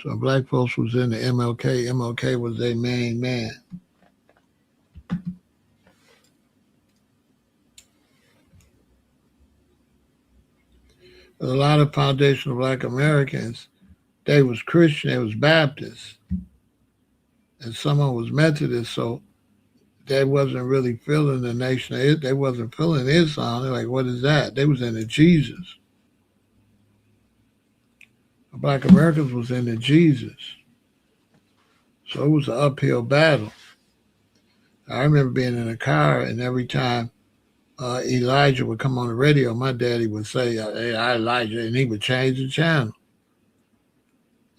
So black folks was in the MLK. MLK was their main man. A lot of foundational black Americans, they was Christian, they was Baptist, and someone was Methodist, so they wasn't really feeling the nation. They wasn't feeling Islam. They're like, what is that? They was into Jesus. Black Americans was into Jesus. So it was an uphill battle. I remember being in a car, and every time Elijah would come on the radio, my daddy would say, hey, I Elijah, and he would change the channel.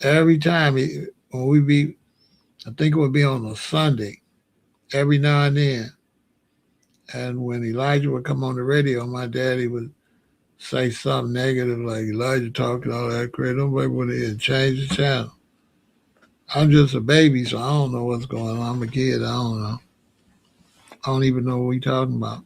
Every time, when we be, I think it would be on a Sunday, every now and then. And when Elijah would come on the radio, my daddy would say something negative like Elijah talking all that crap. Nobody would have change the channel. I'm just a baby, so I don't know what's going on. I'm a kid. I don't know. I don't even know what we talking about.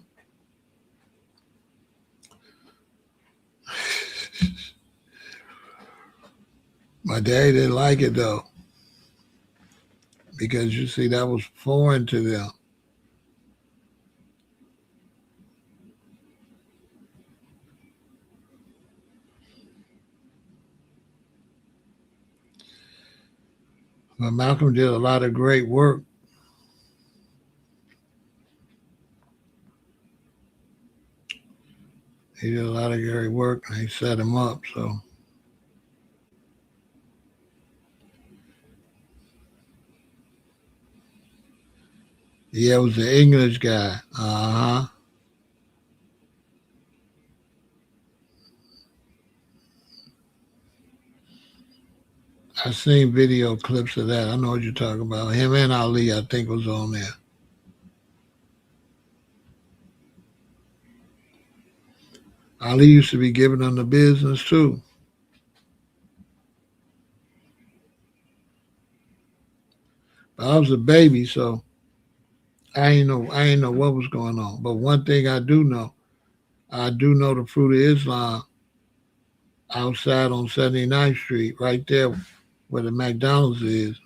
My dad didn't like it though, because you see, that was foreign to them. But Malcolm did a lot of great work. He did a lot of great work, and he set him up. So yeah, it was the English guy. I seen video clips of that. I know what you're talking about. Him and Ali, I think, was on there. Ali used to be giving them the business too. But I was a baby, so I ain't know what was going on. But one thing I do know the Fruit of Islam outside on 79th Street, right there where the McDonald's is.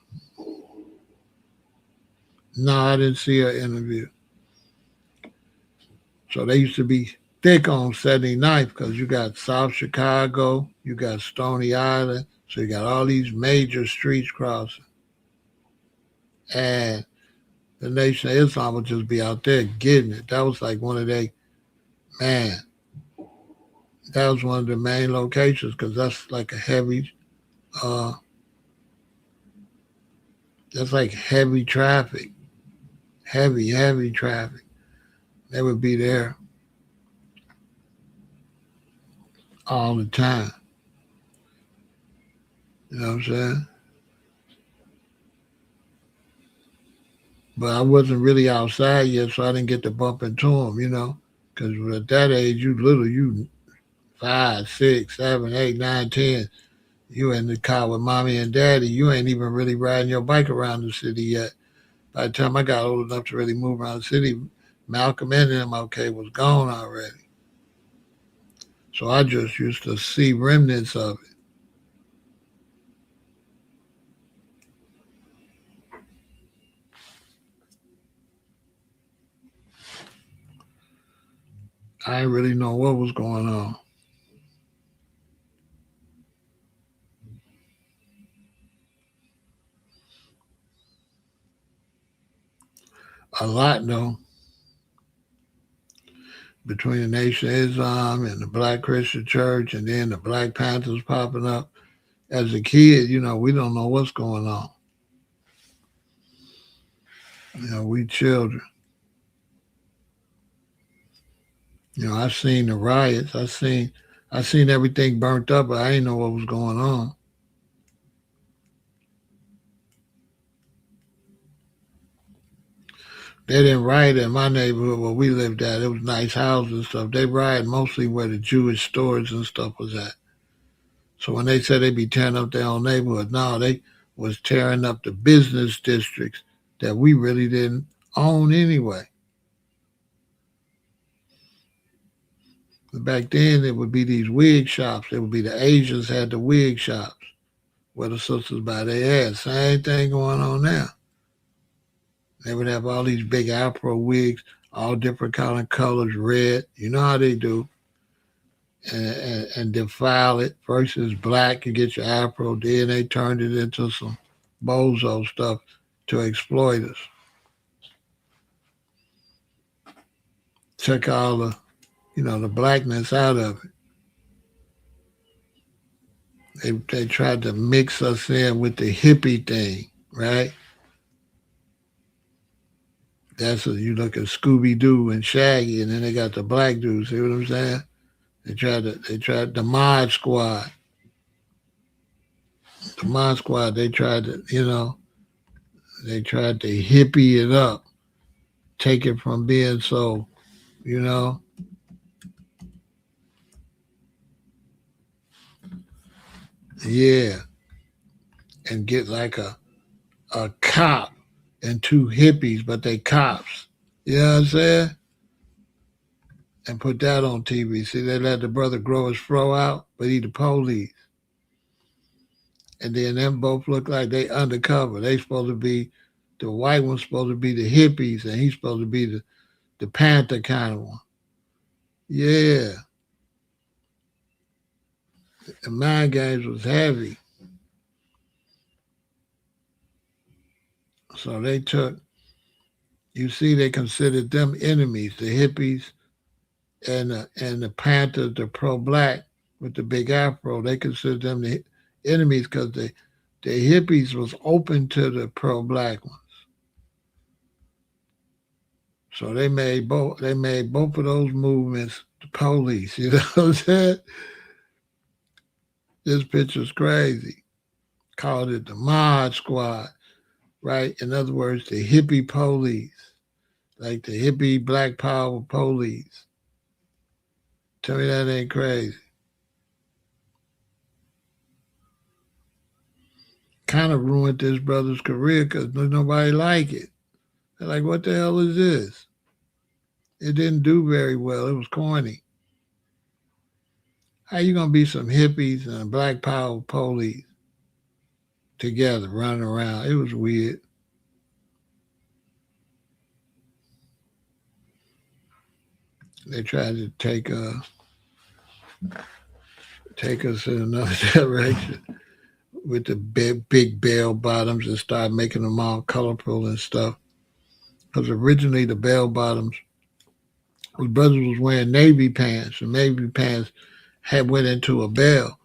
No, I didn't see her interview. So they used to be thick on 79th because you got South Chicago, you got Stony Island, so you got all these major streets crossing. And the Nation of Islam would just be out there getting it. That was like one of they, man, that was one of the main locations because that's like a heavy, that's like heavy traffic, heavy traffic. They would be there all the time. You know what I'm saying? But I wasn't really outside yet, so I didn't get to bump into them, because at that age, you 5, 6, 7, 8, 9, 10. You in the car with mommy and daddy. You ain't even really riding your bike around the city yet. By the time I got old enough to really move around the city, Malcolm and MLK was gone already. So I just used to see remnants of it. I didn't really know what was going on. A lot, though, between the Nation of Islam and the Black Christian Church and then the Black Panthers popping up. As a kid, we don't know what's going on. We children. I seen the riots. I seen everything burnt up, but I didn't know what was going on. They didn't riot in my neighborhood where we lived at. It was nice houses and stuff. They rioted mostly where the Jewish stores and stuff was at. So when they said they'd be tearing up their own neighborhood, no, they was tearing up the business districts that we really didn't own anyway. But back then, it would be these wig shops. It would be the Asians had the wig shops. where the sisters by their ass. Same thing going on now. They would have all these big afro wigs, all different kind of colors, red. You know how they do. And defile it. First it's black, you get your afro, then they turned it into some bozo stuff to exploit us. Took all the, the blackness out of it. They tried to mix us in with the hippie thing, right? That's what you look at Scooby Doo and Shaggy, and then they got the black dudes. See what I'm saying? They tried the Mod Squad. The Mod Squad, they tried to, they tried to hippie it up, take it from being so, yeah, and get like a cop and two hippies, but they cops. You know what I'm saying? And put that on TV. See, they let the brother grow his fro out, but he the police. And then them both look like they undercover. They supposed to be, the white one's supposed to be the hippies, and he's supposed to be the Panther kind of one. Yeah. The mind games was heavy. So they took, you see, they considered them enemies, the hippies and the Panthers, the pro-black with the big afro. They considered them the enemies because the hippies was open to the pro-black ones. So they made both of those movements the police. You know what I'm saying? This picture's crazy. Called it the Mod Squad, right? In other words, the hippie police, like the hippie black power police. Tell me that ain't crazy. Kind of ruined this brother's career because nobody like it. They're like, what the hell is this? It didn't do very well. It was corny. How you gonna be some hippies and black power police together running around? It was weird. They tried to take us in another direction with the big bell bottoms and start making them all colorful and stuff. Because originally the bell bottoms, the brothers was wearing navy pants, and navy pants had went into a bell.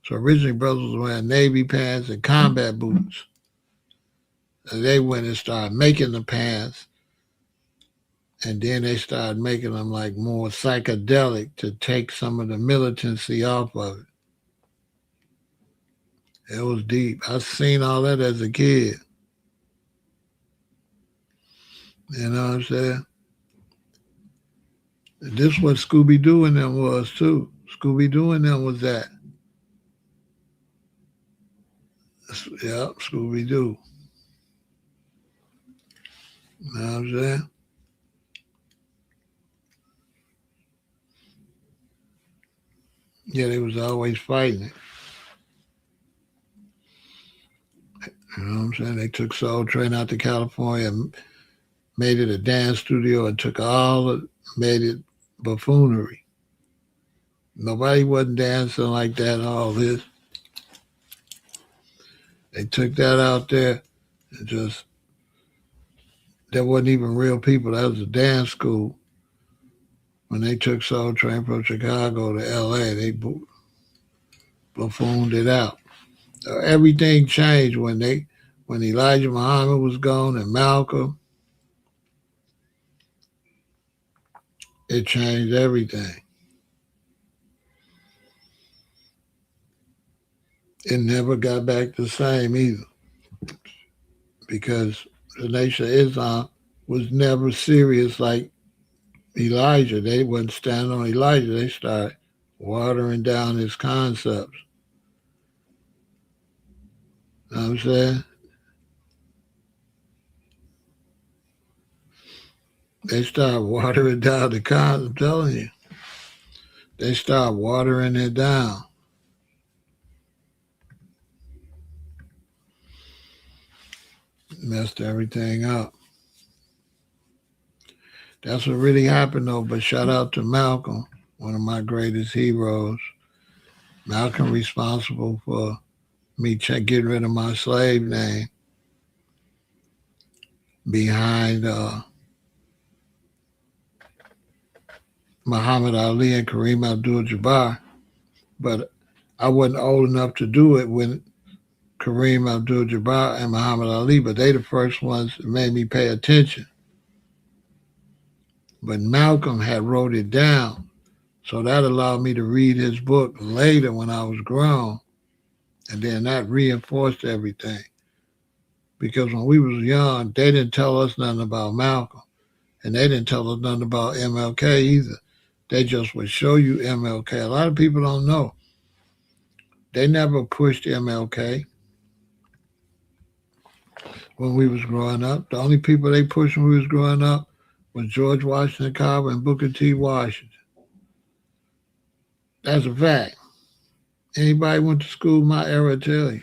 So originally brothers was wearing navy pants and combat boots. And they went and started making the pants, and then they started making them like more psychedelic to take some of the militancy off of it. It was deep. I seen all that as a kid. You know what I'm saying? This what Scooby-Doo and them was too. Scooby-Doo and them was that. Yeah, Scooby-Doo. You know what I'm saying? Yeah, they was always fighting it. You know what I'm saying? They took Soul Train out to California and made it a dance studio and took made it buffoonery. Nobody wasn't dancing like that, all this. They took that out there and just, there wasn't even real people. That was a dance school. When they took Soul Train from Chicago to L.A., they buffooned it out. Everything changed when Elijah Muhammad was gone and Malcolm. It changed everything. It never got back the same either, because the Nation of Islam was never serious like Elijah. They wouldn't stand on Elijah. They started watering down his concepts. You know what I'm saying? They start watering down the concept. I'm telling you. They start watering it down. Messed everything up. That's what really happened though. But shout out to Malcolm, one of my greatest heroes. Malcolm responsible for me getting rid of my slave name behind Muhammad Ali and Kareem Abdul-Jabbar. But I wasn't old enough to do it when Kareem Abdul-Jabbar and Muhammad Ali, but they the first ones that made me pay attention. But Malcolm had wrote it down, so that allowed me to read his book later when I was grown, and then that reinforced everything. Because when we was young, they didn't tell us nothing about Malcolm, and they didn't tell us nothing about MLK either. They just would show you MLK. A lot of people don't know. They never pushed MLK when we was growing up. The only people they pushed when we was growing up was George Washington Carver and Booker T. Washington. That's a fact. Anybody went to school my era tell you.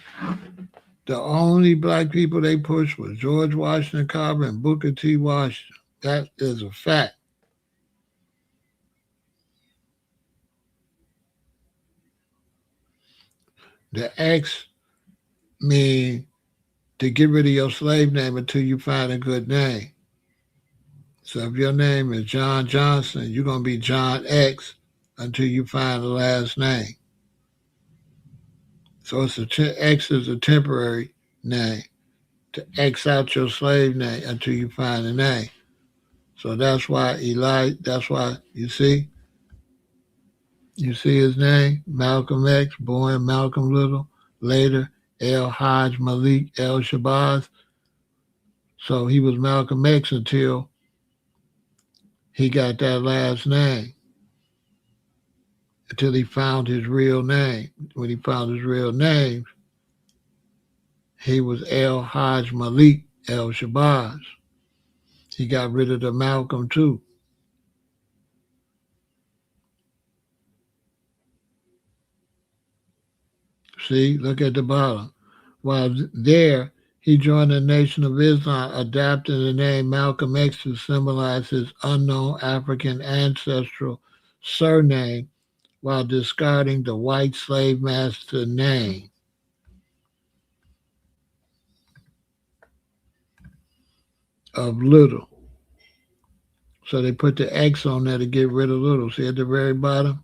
The only black people they pushed was George Washington Carver and Booker T. Washington. That is a fact. The X mean to get rid of your slave name until you find a good name. So if your name is John Johnson, you're going to be John X until you find the last name. So X is a temporary name to X out your slave name until you find a name. So that's why you see his name, Malcolm X, born Malcolm Little, later el-Hajj Malik el-Shabazz. So he was Malcolm X until he got that last name, until he found his real name. When he found his real name, he was el-Hajj Malik el-Shabazz. He got rid of the Malcolm too. See, look at the bottom. While there, he joined the Nation of Islam, adapting the name Malcolm X to symbolize his unknown African ancestral surname while discarding the white slave master name. Of Little. So they put the X on there to get rid of Little. See at the very bottom?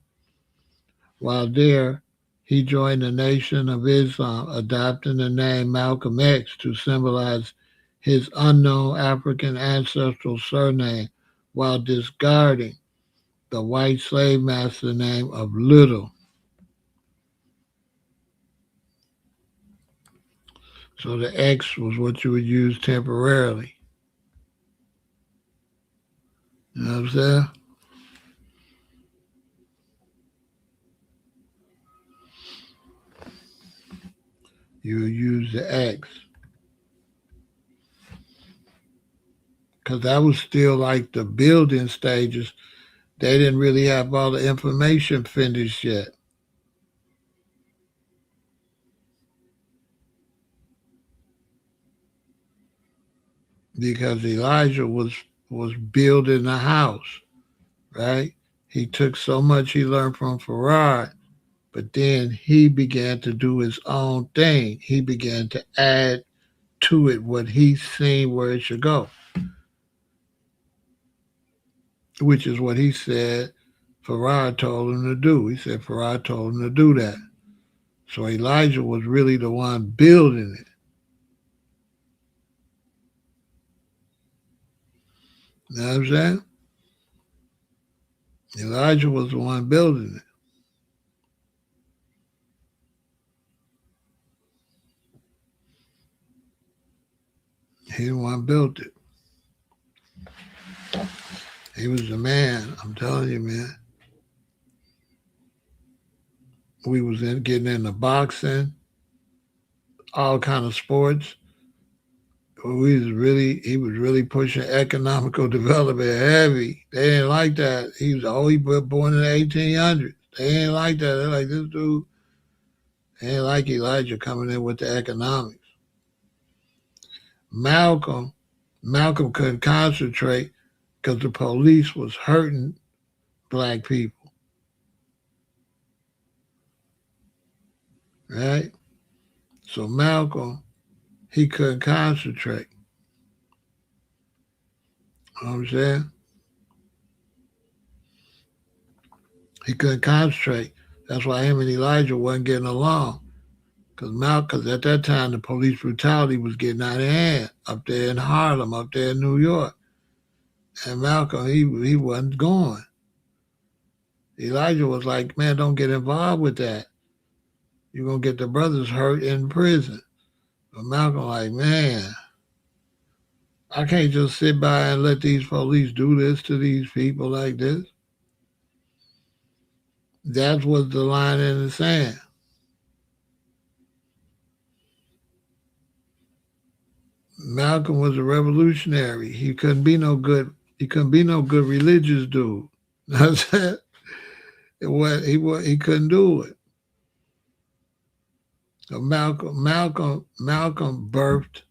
While there, he joined the Nation of Islam, adopting the name Malcolm X to symbolize his unknown African ancestral surname while discarding the white slave master name of Little. So the X was what you would use temporarily. You know what I'm saying? You would use the X. Because that was still like the building stages. They didn't really have all the information finished yet. Because Elijah was building a house, right? He took so much he learned from Pharaoh, but then he began to do his own thing. He began to add to it what he seen where it should go, which is what he said Pharaoh told him to do. He said Pharaoh told him to do that. So Elijah was really the one building it. You know what I'm saying? Elijah was the one building it. He the one built it. He was the man. I'm telling you, man. We was getting into boxing, all kind of sports. He was really pushing economical development heavy. They didn't like that. He was born in the 1800s. They didn't like that. They're like, this dude, they didn't like Elijah coming in with the economics. Malcolm couldn't concentrate because the police was hurting black people, right? So Malcolm, he couldn't concentrate. You know what I'm saying? He couldn't concentrate. That's why him and Elijah wasn't getting along. Because at that time, the police brutality was getting out of hand up there in Harlem, up there in New York. And Malcolm, he wasn't going. Elijah was like, man, don't get involved with that. You're going to get the brothers hurt in prison. But Malcolm like, man, I can't just sit by and let these police do this to these people like this. That was the line in the sand. Malcolm was a revolutionary. He couldn't be no good. He couldn't be no good religious dude. That's it. He couldn't do it. So Malcolm birthed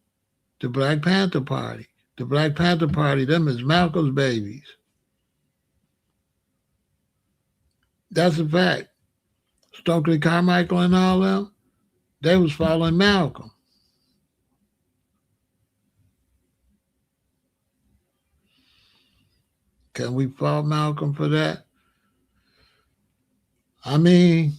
the Black Panther Party. The Black Panther Party, them is Malcolm's babies. That's a fact. Stokely Carmichael and all them, they was following Malcolm. Can we fault Malcolm for that? I mean,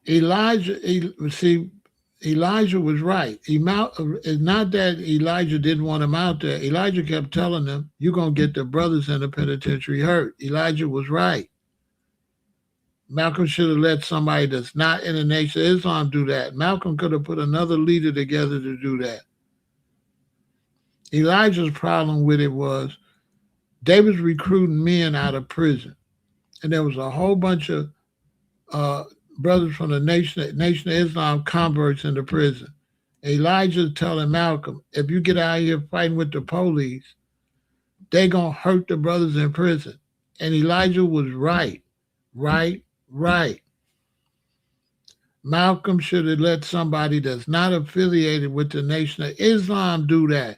Elijah was right. It's not that Elijah didn't want him out there. Elijah kept telling them, you're going to get the brothers in the penitentiary hurt. Elijah was right. Malcolm should have let somebody that's not in the Nation of Islam do that. Malcolm could have put another leader together to do that. Elijah's problem with it was they was recruiting men out of prison. And there was a whole bunch of brothers from the Nation of Islam converts into prison. Elijah's telling Malcolm, if you get out here fighting with the police, they going to hurt the brothers in prison. And Elijah was right. Malcolm should have let somebody that's not affiliated with the Nation of Islam do that.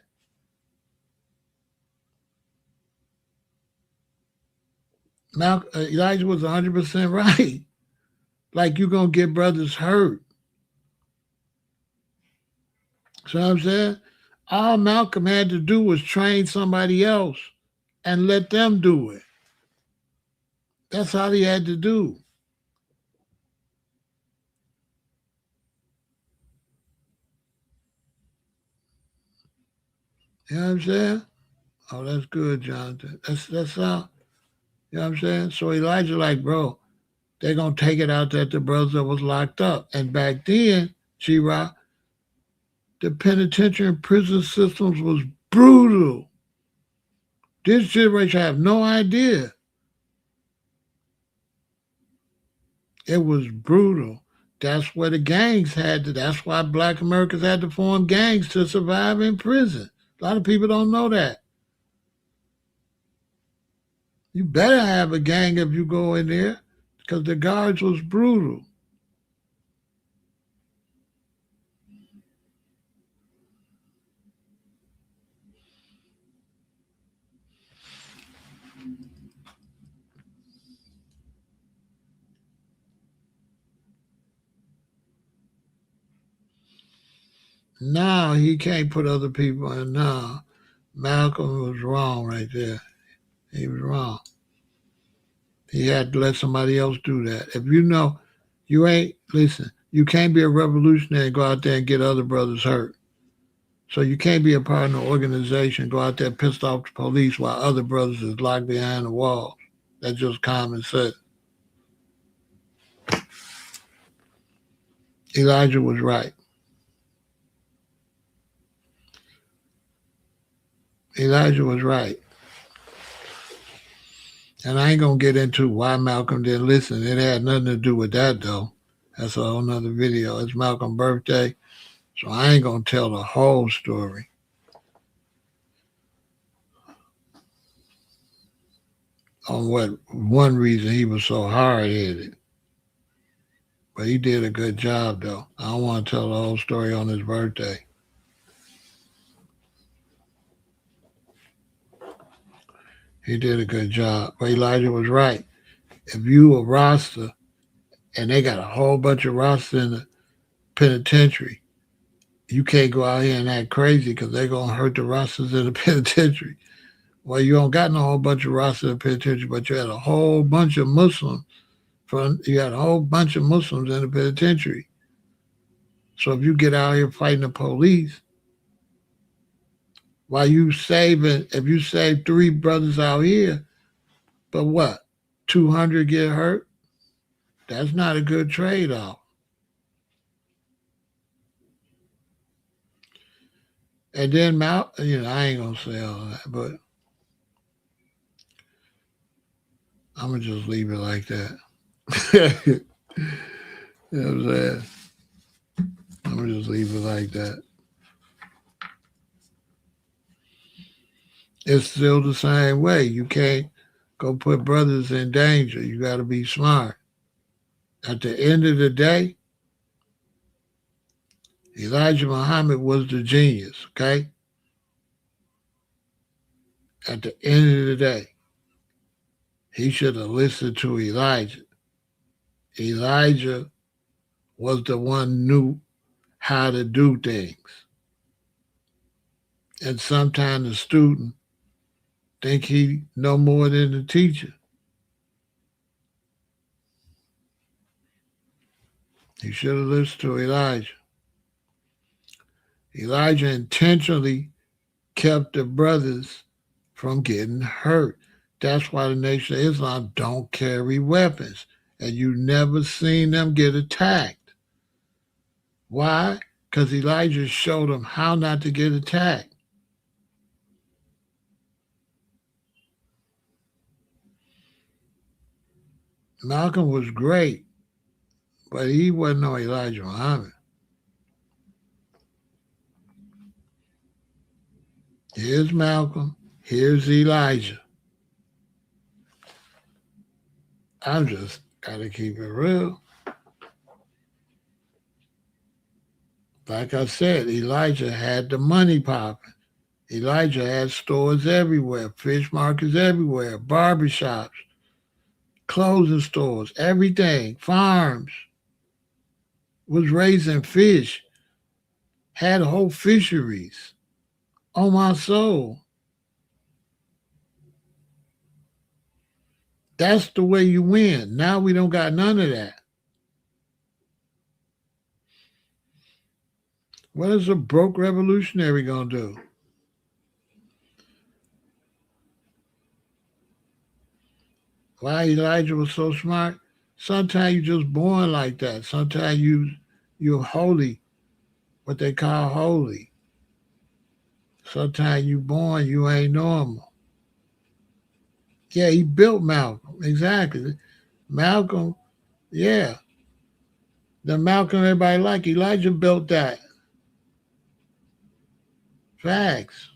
Elijah was 100% right. Like, you're going to get brothers hurt. So I'm saying? All Malcolm had to do was train somebody else and let them do it. That's all he had to do. You know what I'm saying? Oh, that's good, Jonathan. That's all. You know what I'm saying? So Elijah like, bro, they're going to take it out that the brother was locked up. And back then, G-Rock, the penitentiary and prison systems was brutal. This generation have no idea. It was brutal. That's where the gangs had to. That's why Black Americans had to form gangs to survive in prison. A lot of people don't know that. You better have a gang if you go in there because the guards was brutal. Now he can't put other people in. Now Malcolm was wrong right there. He was wrong. He had to let somebody else do that. If you know, listen, you can't be a revolutionary and go out there and get other brothers hurt. So you can't be a part of an organization, go out there pissed off the police while other brothers is locked behind the walls. That's just common sense. Elijah was right. Elijah was right. And I ain't going to get into why Malcolm didn't listen. It had nothing to do with that, though. That's a whole nother video. It's Malcolm's birthday, so I ain't going to tell the whole story. On what one reason he was so hard-headed. But he did a good job, though. I don't want to tell the whole story on his birthday. He did a good job. But Elijah was right. If you a roster and they got a whole bunch of rosters in the penitentiary, you can't go out here and act crazy because they're going to hurt the rosters in the penitentiary. Well, you don't got no whole bunch of rosters in the penitentiary, but you had a whole bunch of Muslims. You had a whole bunch of Muslims in the penitentiary. So if you get out here fighting the police, while you saving, if you save 3 brothers out here, but what, 200 get hurt? That's not a good trade-off. And then I ain't gonna say all that, but I'm gonna just leave it like that. You know what I'm saying? I'm gonna just leave it like that. It's still the same way. You can't go put brothers in danger. You got to be smart. At the end of the day, Elijah Muhammad was the genius, okay? At the end of the day, he should have listened to Elijah. Elijah was the one who knew how to do things. And sometimes the student think he know more than the teacher. He should have listened to Elijah. Elijah intentionally kept the brothers from getting hurt. That's why the Nation of Islam don't carry weapons. And you never seen them get attacked. Why? Because Elijah showed them how not to get attacked. Malcolm was great, but he wasn't no Elijah Muhammad. Here's Malcolm. Here's Elijah. I'm just got to keep it real. Like I said, Elijah had the money popping. Elijah had stores everywhere, fish markets everywhere, barbershops, clothing stores, everything, farms. Was raising fish, had whole fisheries. On my soul. That's the way you win. Now we don't got none of that. What is a broke revolutionary going to do? Why Elijah was so smart? Sometimes you just born like that. Sometimes you're holy, what they call holy. Sometimes you born, you ain't normal. Yeah, he built Malcolm. Exactly. Malcolm, yeah. The Malcolm everybody like, Elijah built that. Facts.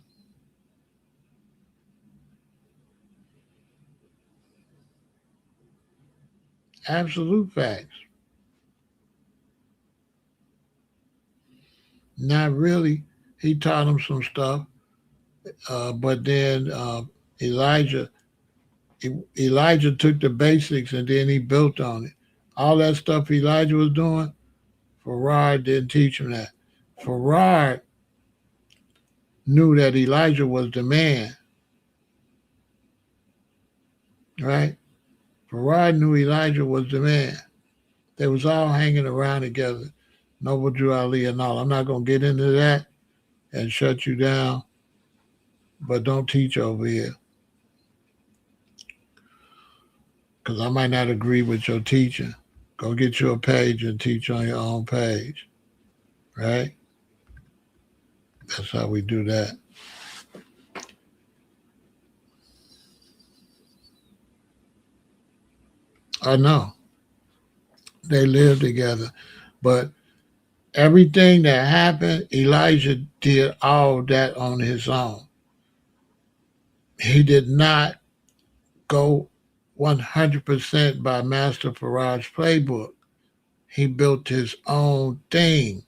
Absolute facts. Not really. He taught him some stuff, but then Elijah, Elijah took the basics and then he built on it. All that stuff Elijah was doing, Farad didn't teach him that. Farad knew that Elijah was the man, right? Farad knew Elijah was the man. They was all hanging around together. Noble Drew Ali and all. I'm not going to get into that and shut you down, but don't teach over here. Because I might not agree with your teaching. Go get you a page and teach on your own page, right? That's how we do that. I know. They live together. But everything that happened, Elijah did all that on his own. He did not go 100% by Master Farad's playbook. He built his own thing.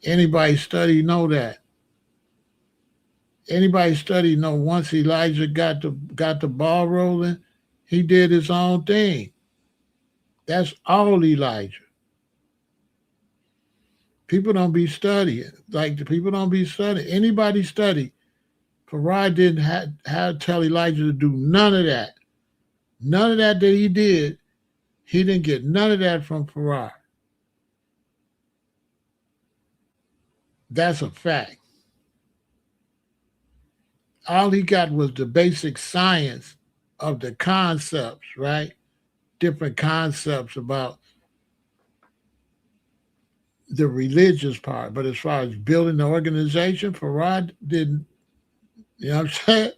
Anybody study know that. Anybody study know once Elijah got the ball rolling, he did his own thing. That's all Elijah. People don't be studying. Like the people don't be studying. Anybody study. Pharaoh didn't have to tell Elijah to do none of that. None of that he did. He didn't get none of that from Pharaoh. That's a fact. All he got was the basic science of the concepts, right? Different concepts about the religious part. But as far as building the organization, Pharaoh didn't, you know what I'm saying?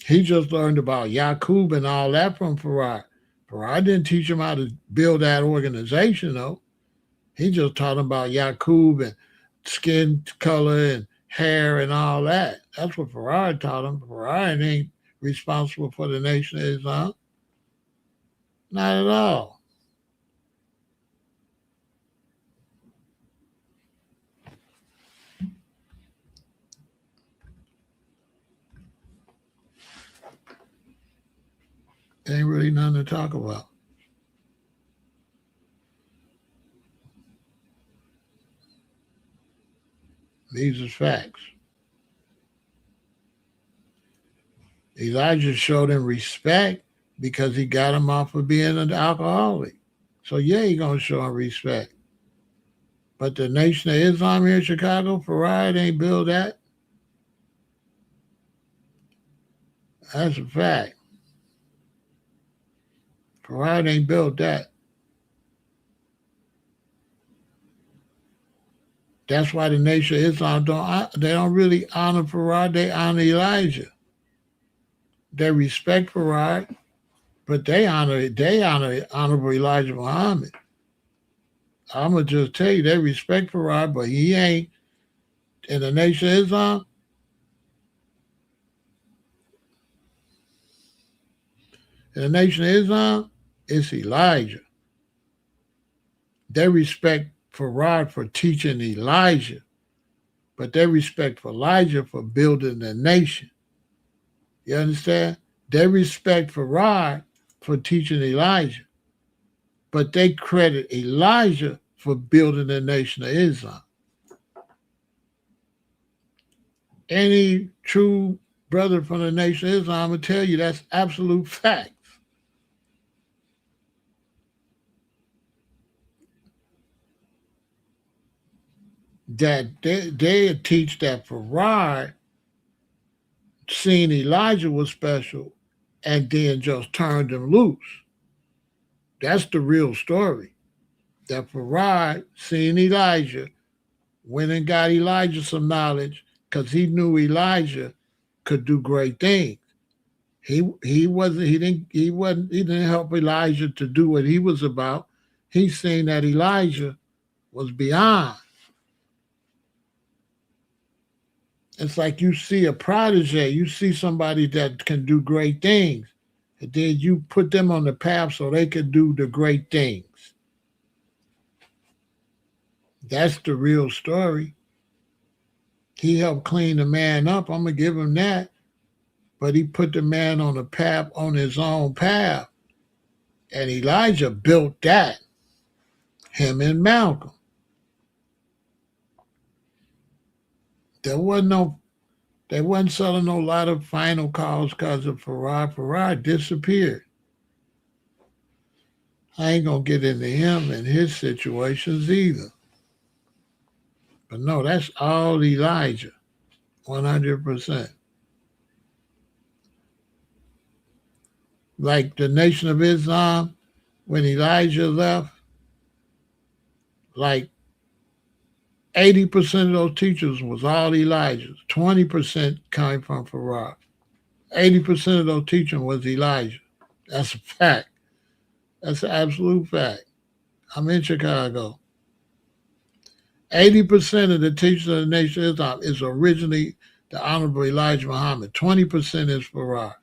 He just learned about Yaqub and all that from Pharaoh. Pharaoh didn't teach him how to build that organization, though. He just taught him about Yaqub and skin color and hair and all that. That's what Pharaoh taught him. Pharaoh ain't responsible for the Nation of Islam. Not at all. Ain't really nothing to talk about. These are facts. Elijah showed him respect because he got him off of being an alcoholic. So yeah, he gonna show him respect. But the Nation of Islam here in Chicago, Pharaoh ain't build that. That's a fact. Pharaoh ain't built that. That's why the Nation of Islam don't really honor Pharaoh. They honor Elijah. They respect Pharaoh, but they honor Honorable Elijah Muhammad. I'm gonna just tell you, they respect Pharaoh, but he ain't in the Nation of Islam. In the Nation of Islam, it's Elijah. They respect Pharaoh for teaching Elijah, but they respect Elijah for building the nation. You understand? They respect Pharaoh for teaching Elijah, but they credit Elijah for building the Nation of Islam. Any true brother from the Nation of Islam will tell you that's absolute fact. That they teach that Pharaoh seen Elijah was special and then just turned him loose. That's the real story. That Pharaoh seen Elijah, went and got Elijah some knowledge because he knew Elijah could do great things. He didn't help Elijah to do what he was about. He seen that Elijah was beyond. It's like you see a protege, you see somebody that can do great things, and then you put them on the path so they can do the great things. That's the real story. He helped clean the man up. I'm going to give him that. But he put the man on a path, on his own path. And Elijah built that. Him and Malcolm. They wasn't selling no lot of final calls because of Pharaoh. Pharaoh disappeared. I ain't going to get into him and his situations either. But no, that's all Elijah, 100%. Like the Nation of Islam, when Elijah left, like 80% of those teachers was all Elijah's. 20% came from Pharaoh. 80% of those teachers was Elijah. That's a fact. That's an absolute fact. I'm in Chicago. 80% of the teachers of the Nation of Islam is originally the Honorable Elijah Muhammad. 20% is Pharaoh.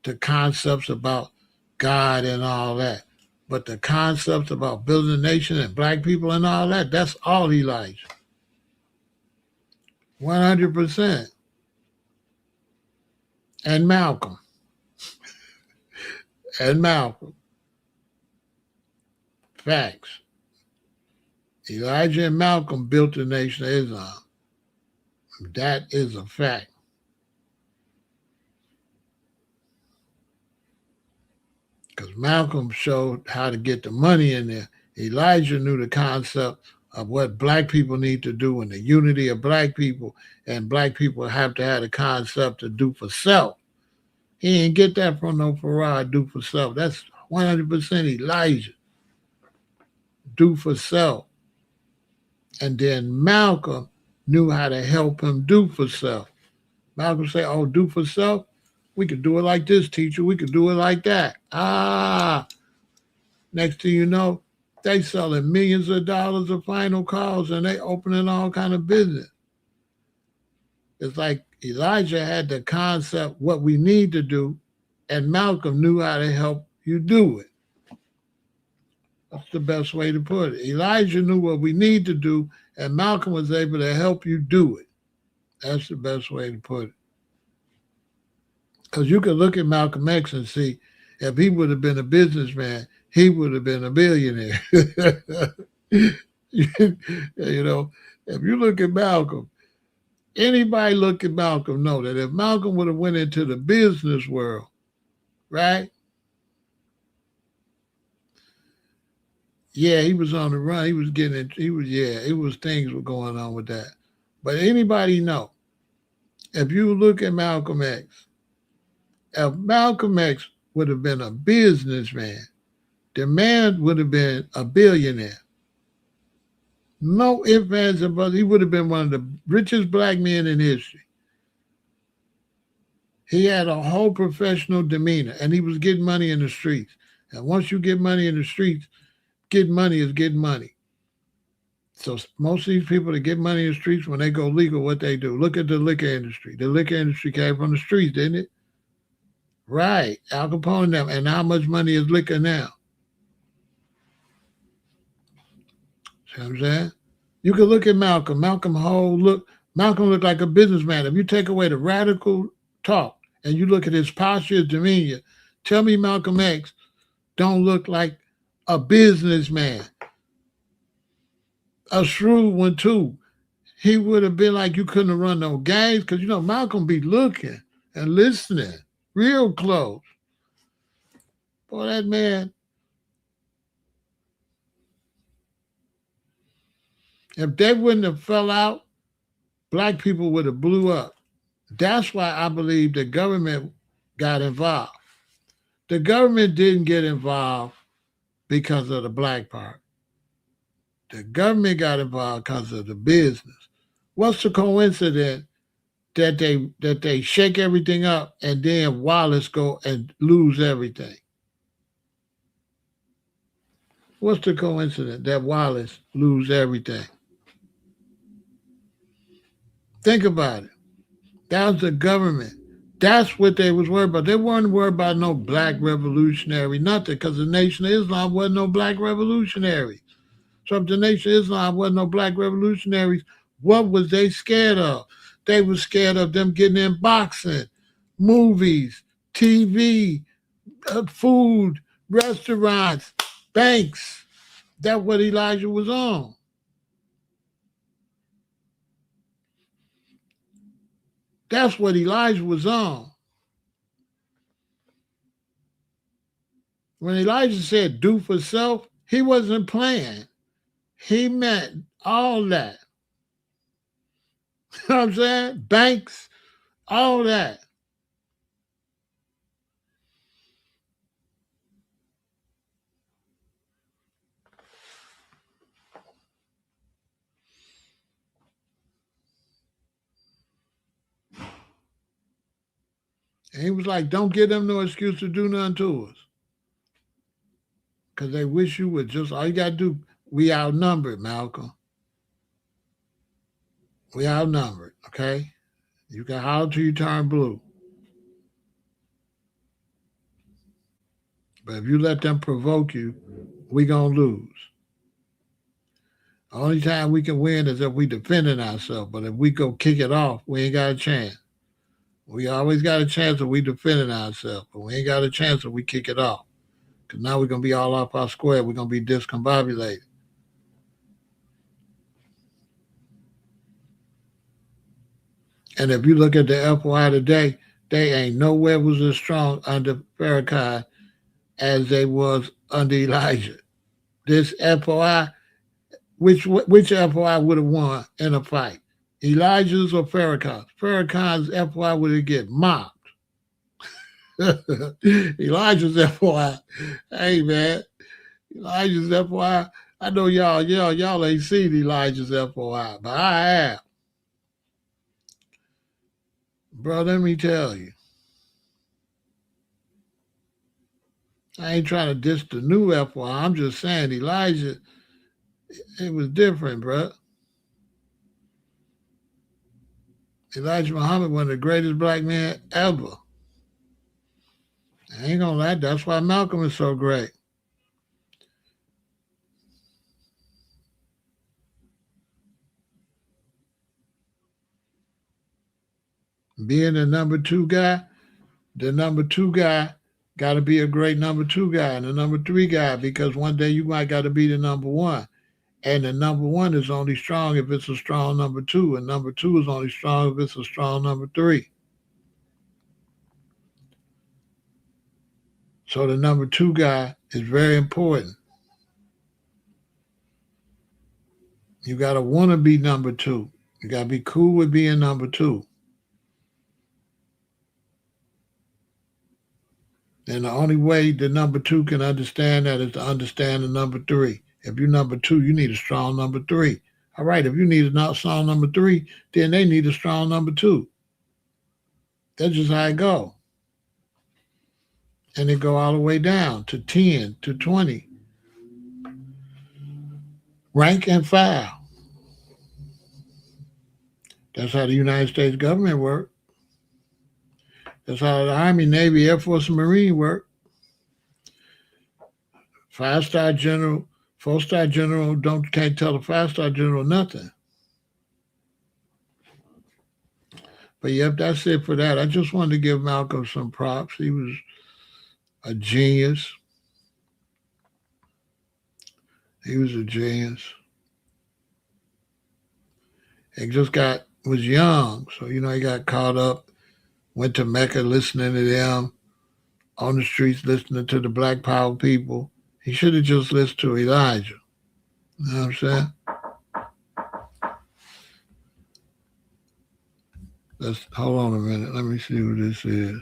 The concepts about God and all that. But the concepts about building a nation and black people and all that, that's all Elijah. 100%. And Malcolm. And Malcolm. Facts. Elijah and Malcolm built the Nation of Islam. That is a fact. Because Malcolm showed how to get the money in there. Elijah knew the concept of what black people need to do and the unity of black people, and black people have to have the concept to do for self. He didn't get that from no Farah, do for self. That's 100% Elijah. Do for self. And then Malcolm knew how to help him do for self. Malcolm said, oh, do for self? We could do it like this, teacher. We could do it like that. Next thing you know, they selling millions of dollars of final calls and they opening all kind of business. It's like Elijah had the concept, what we need to do, and Malcolm knew how to help you do it. That's the best way to put it. Elijah knew what we need to do, and Malcolm was able to help you do it. That's the best way to put it. Because you could look at Malcolm X and see, if he would have been a businessman, he would have been a billionaire. You know, if you look at Malcolm, anybody look at Malcolm know that if Malcolm would have went into the business world, right? Yeah, he was on the run. He was it was things were going on with that. But anybody know, if you look at Malcolm X, if Malcolm X would have been a businessman, the man would have been a billionaire. No ifs, ands, and buts. He would have been one of the richest black men in history. He had a whole professional demeanor, and he was getting money in the streets. And once you get money in the streets, getting money is getting money. So most of these people that get money in the streets, when they go legal, what they do? Look at the liquor industry. The liquor industry came from the streets, didn't it? Right. Al Capone them. And how much money is liquor now? See what I'm saying? You can look at Malcolm. Malcolm looked like a businessman. If you take away the radical talk and you look at his posture, his demeanor, tell me Malcolm X don't look like a businessman. A shrewd one too. He would have been like, you couldn't have run no gangs, because you know Malcolm be looking and listening real close. Boy, that man, if they wouldn't have fell out, black people would have blew up. That's why I believe the government got involved. The government didn't get involved because of the black part. The government got involved because of the business. What's the coincidence that they shake everything up and then Wallace go and lose everything? What's the coincidence that Wallace lose everything? Think about it. That was the government. That's what they was worried about. They weren't worried about no black revolutionary, nothing, because the Nation of Islam wasn't no black revolutionary. So if the Nation of Islam wasn't no black revolutionaries, what was they scared of? They were scared of them getting in boxing, movies, TV, food, restaurants, banks. That's what Elijah was on. That's what Elijah was on. When Elijah said do for self, he wasn't playing. He meant all that. You know what I'm saying? Banks, all that. And he was like, don't give them no excuse to do nothing to us. Because they wish you would just, all you got to do, we outnumbered, Malcolm. We outnumbered, okay? You can holler till you turn blue. But if you let them provoke you, we going to lose. The only time we can win is if we defending ourselves. But if we go kick it off, we ain't got a chance. We always got a chance if we defending ourselves. But we ain't got a chance if we kick it off. Because now we're going to be all off our square. We're going to be discombobulated. And if you look at the FOI today, they ain't nowhere was as strong under Farrakhan as they was under Elijah. This FOI, which FOI would have won in a fight? Elijah's or Farrakhan's? Farrakhan's FOI would have get mopped. Elijah's FOI, hey man, Elijah's FOI. I know y'all ain't seen Elijah's FOI, but I have. Bro, let me tell you. I ain't trying to diss the new FOI. I'm just saying Elijah, it was different, bro. Elijah Muhammad, one of the greatest black men ever. I ain't gonna lie, that's why Malcolm is so great. Being the number two guy got to be a great number two guy and a number three guy, because one day you might got to be the number one. And the number one is only strong if it's a strong number two, and number two is only strong if it's a strong number three. So the number two guy is very important. You got to want to be number two. You got to be cool with being number two. And the only way the number two can understand that is to understand the number three. If you're number two, you need a strong number three. All right, if you need a strong number three, then they need a strong number two. That's just how it goes. And it go all the way down to 10, to 20. Rank and file. That's how the United States government works. That's how the Army, Navy, Air Force, and Marine work. 5-star general, 4-star general can't tell a 5-star general nothing. But yep, that's it for that. I just wanted to give Malcolm some props. He was a genius. He was a genius. He just was young, so he got caught up. Went to Mecca listening to them, on the streets listening to the Black Power people. He should have just listened to Elijah. You know what I'm saying? Hold on a minute. Let me see who this is.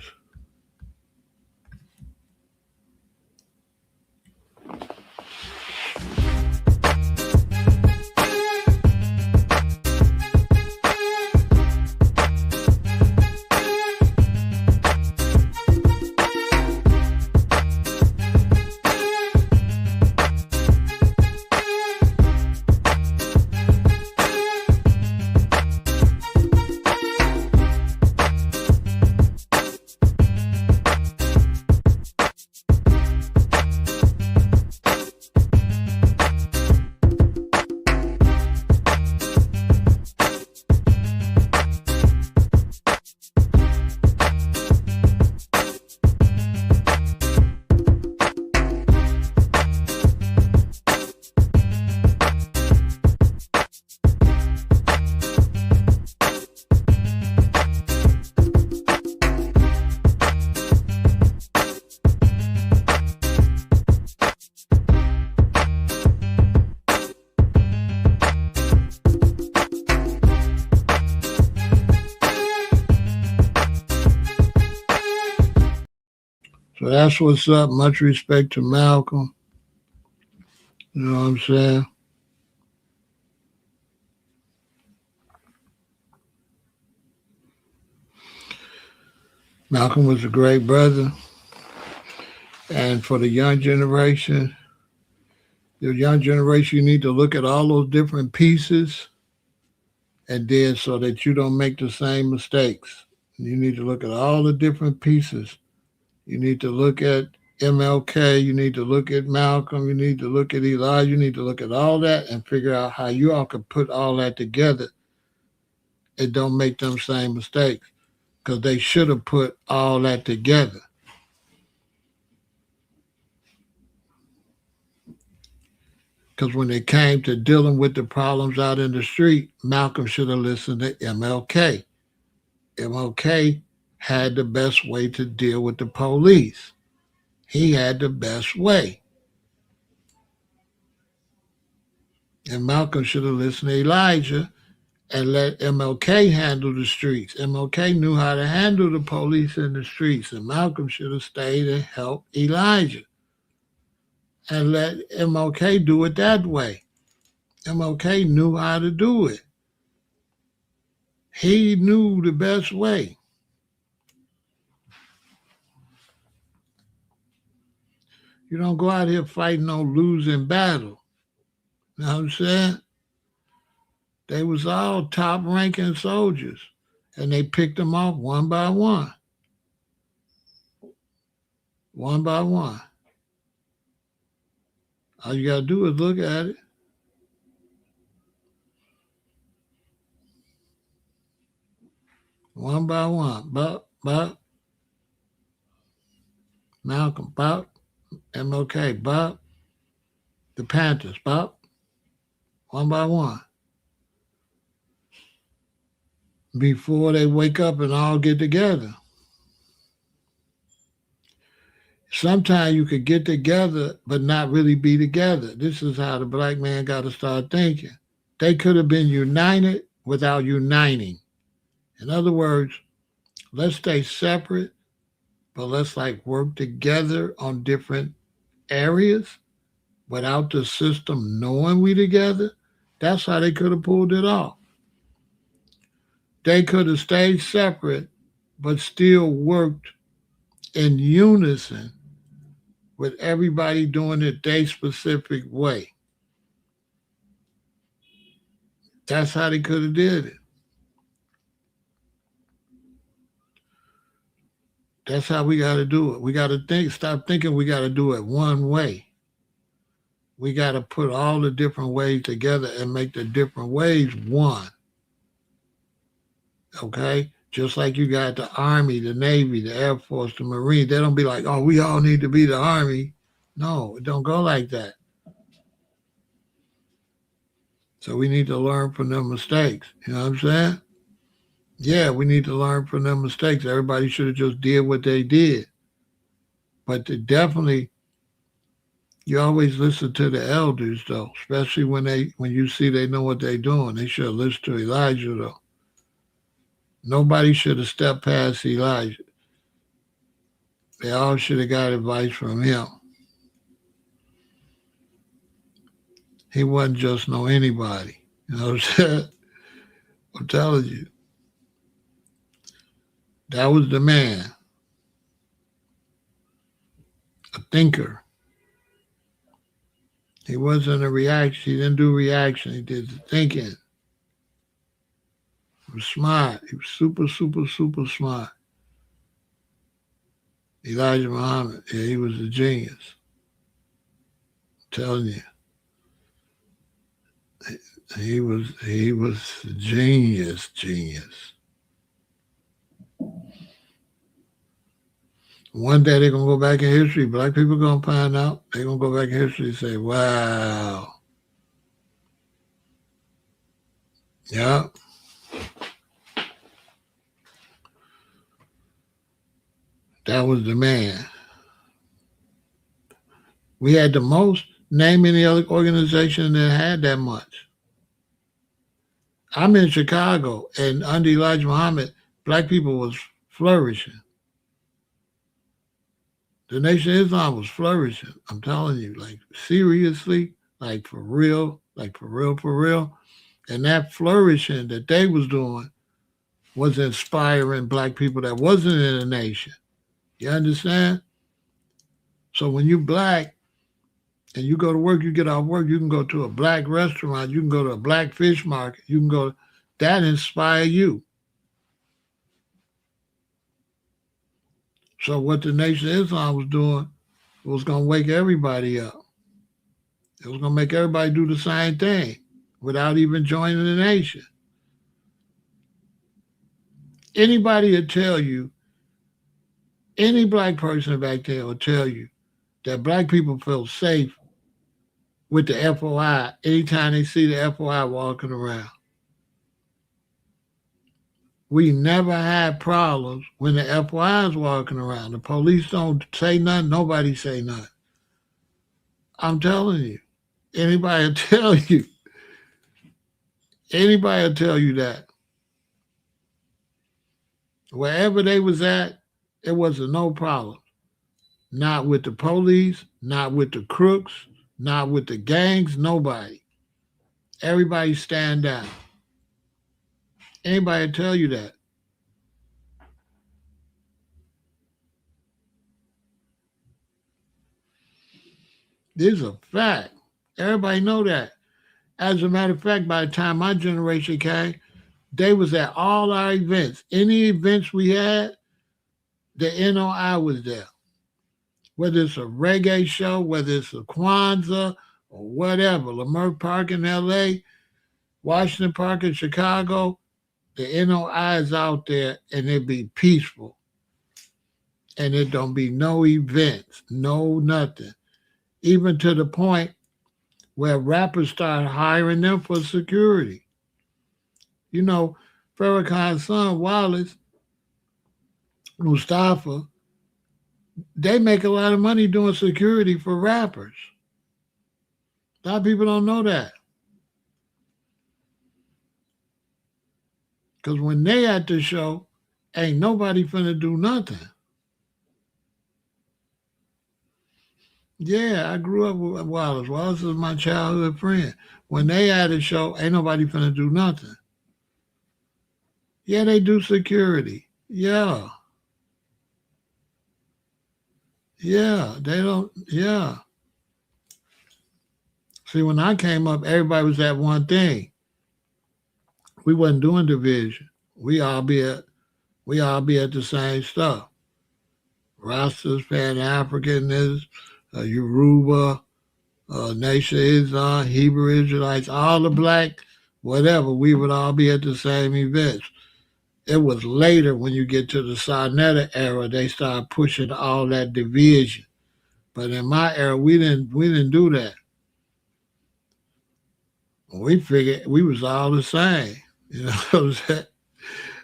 So that's what's up. Much respect to Malcolm. You know what I'm saying? Malcolm was a great brother. And for the young generation, you need to look at all those different pieces, and then so that you don't make the same mistakes. You need to look at all the different pieces. You need to look at MLK, you need to look at Malcolm, you need to look at Elijah, you need to look at all that and figure out how you all can put all that together and don't make them same mistakes. Because they should have put all that together. Because when it came to dealing with the problems out in the street, Malcolm should have listened to MLK. MLK had the best way to deal with the police. He had the best way. And Malcolm should have listened to Elijah and let MLK handle the streets. MLK knew how to handle the police in the streets, and Malcolm should have stayed and helped Elijah and let MLK do it that way. MLK knew how to do it. He knew the best way. You don't go out here fighting no losing battle. You know what I'm saying? They was all top-ranking soldiers, and they picked them off one by one. One by one. All you got to do is look at it. One by one. Bop, bop. Malcolm, bop. MLK, bop. The Panthers, bop. One by one. Before they wake up and all get together. Sometimes you could get together but not really be together. This is how the black man got to start thinking. They could have been united without uniting. In other words, let's stay separate, but let's work together on different areas without the system knowing we together. That's how they could have pulled it off. They could have stayed separate, but still worked in unison with everybody doing it their specific way. That's how they could have did it. That's how we got to do it. We got to stop thinking we got to do it one way. We got to put all the different ways together and make the different ways one. Okay? Just like you got the Army, the Navy, the Air Force, the Marines. They don't be like, oh, we all need to be the Army. No, it don't go like that. So we need to learn from their mistakes. You know what I'm saying? Yeah, we need to learn from their mistakes. Everybody should have just did what they did. But definitely, you always listen to the elders, though, especially when you see they know what they're doing. They should have listened to Elijah, though. Nobody should have stepped past Elijah. They all should have got advice from him. He wasn't just no anybody. You know what I'm saying? I'm telling you. That was the man. A thinker. He wasn't a reaction. He didn't do reaction. He did the thinking. He was smart. He was super, super, super smart. Elijah Muhammad, yeah, he was a genius. I'm telling you. He was a genius. One day they're going to go back in history. Black people going to find out. They're going to go back in history and say, wow. Yeah. That was the man. We had the most. Name any other organization that had that much. I'm in Chicago, and under Elijah Muhammad, black people was flourishing. The Nation of Islam was flourishing. I'm telling you, seriously, for real. And that flourishing that they was doing was inspiring black people that wasn't in the nation. You understand? So when you black and you go to work, you get off work, you can go to a black restaurant, you can go to a black fish market, you can go, that inspire you. So what the Nation of Islam was doing It was going to wake everybody up. It was going to make everybody do the same thing without even joining the nation. Anybody will tell you, any black person back there will tell you that black people feel safe with the FOI anytime they see the FOI walking around. We never had problems when the FOI is walking around. The police don't say nothing. Nobody say nothing. I'm telling you. Anybody will tell you. Anybody will tell you that. Wherever they was at, it wasn't no problem. Not with the police, not with the crooks, not with the gangs, nobody. Everybody stand down. Anybody tell you that? This is a fact. Everybody know that. As a matter of fact, by the time my generation came, they was at all our events. Any events we had, the NOI was there. Whether it's a reggae show, whether it's a Kwanzaa or whatever, Lamert Park in LA, Washington Park in Chicago, the NOI is out there and it be peaceful. And it don't be no events, no nothing. Even to the point where rappers start hiring them for security. You know, Farrakhan's son, Wallace, Mustafa, they make a lot of money doing security for rappers. A lot of people don't know that. Because when they at the show, ain't nobody finna do nothing. Yeah, I grew up with Wallace. Wallace is my childhood friend. When they at a show, ain't nobody finna do nothing. Yeah, they do security. Yeah. Yeah, they don't, yeah. See, when I came up, everybody was at one thing. We wasn't doing division. We all be at the same stuff. Rastas, Pan-Africanists, Yoruba, Nation Islam, Hebrew Israelites, all the black, whatever, we would all be at the same events. It was later when you get to the Sarnetta era, they started pushing all that division. But in my era, we didn't do that. We figured we was all the same. You know what I'm saying?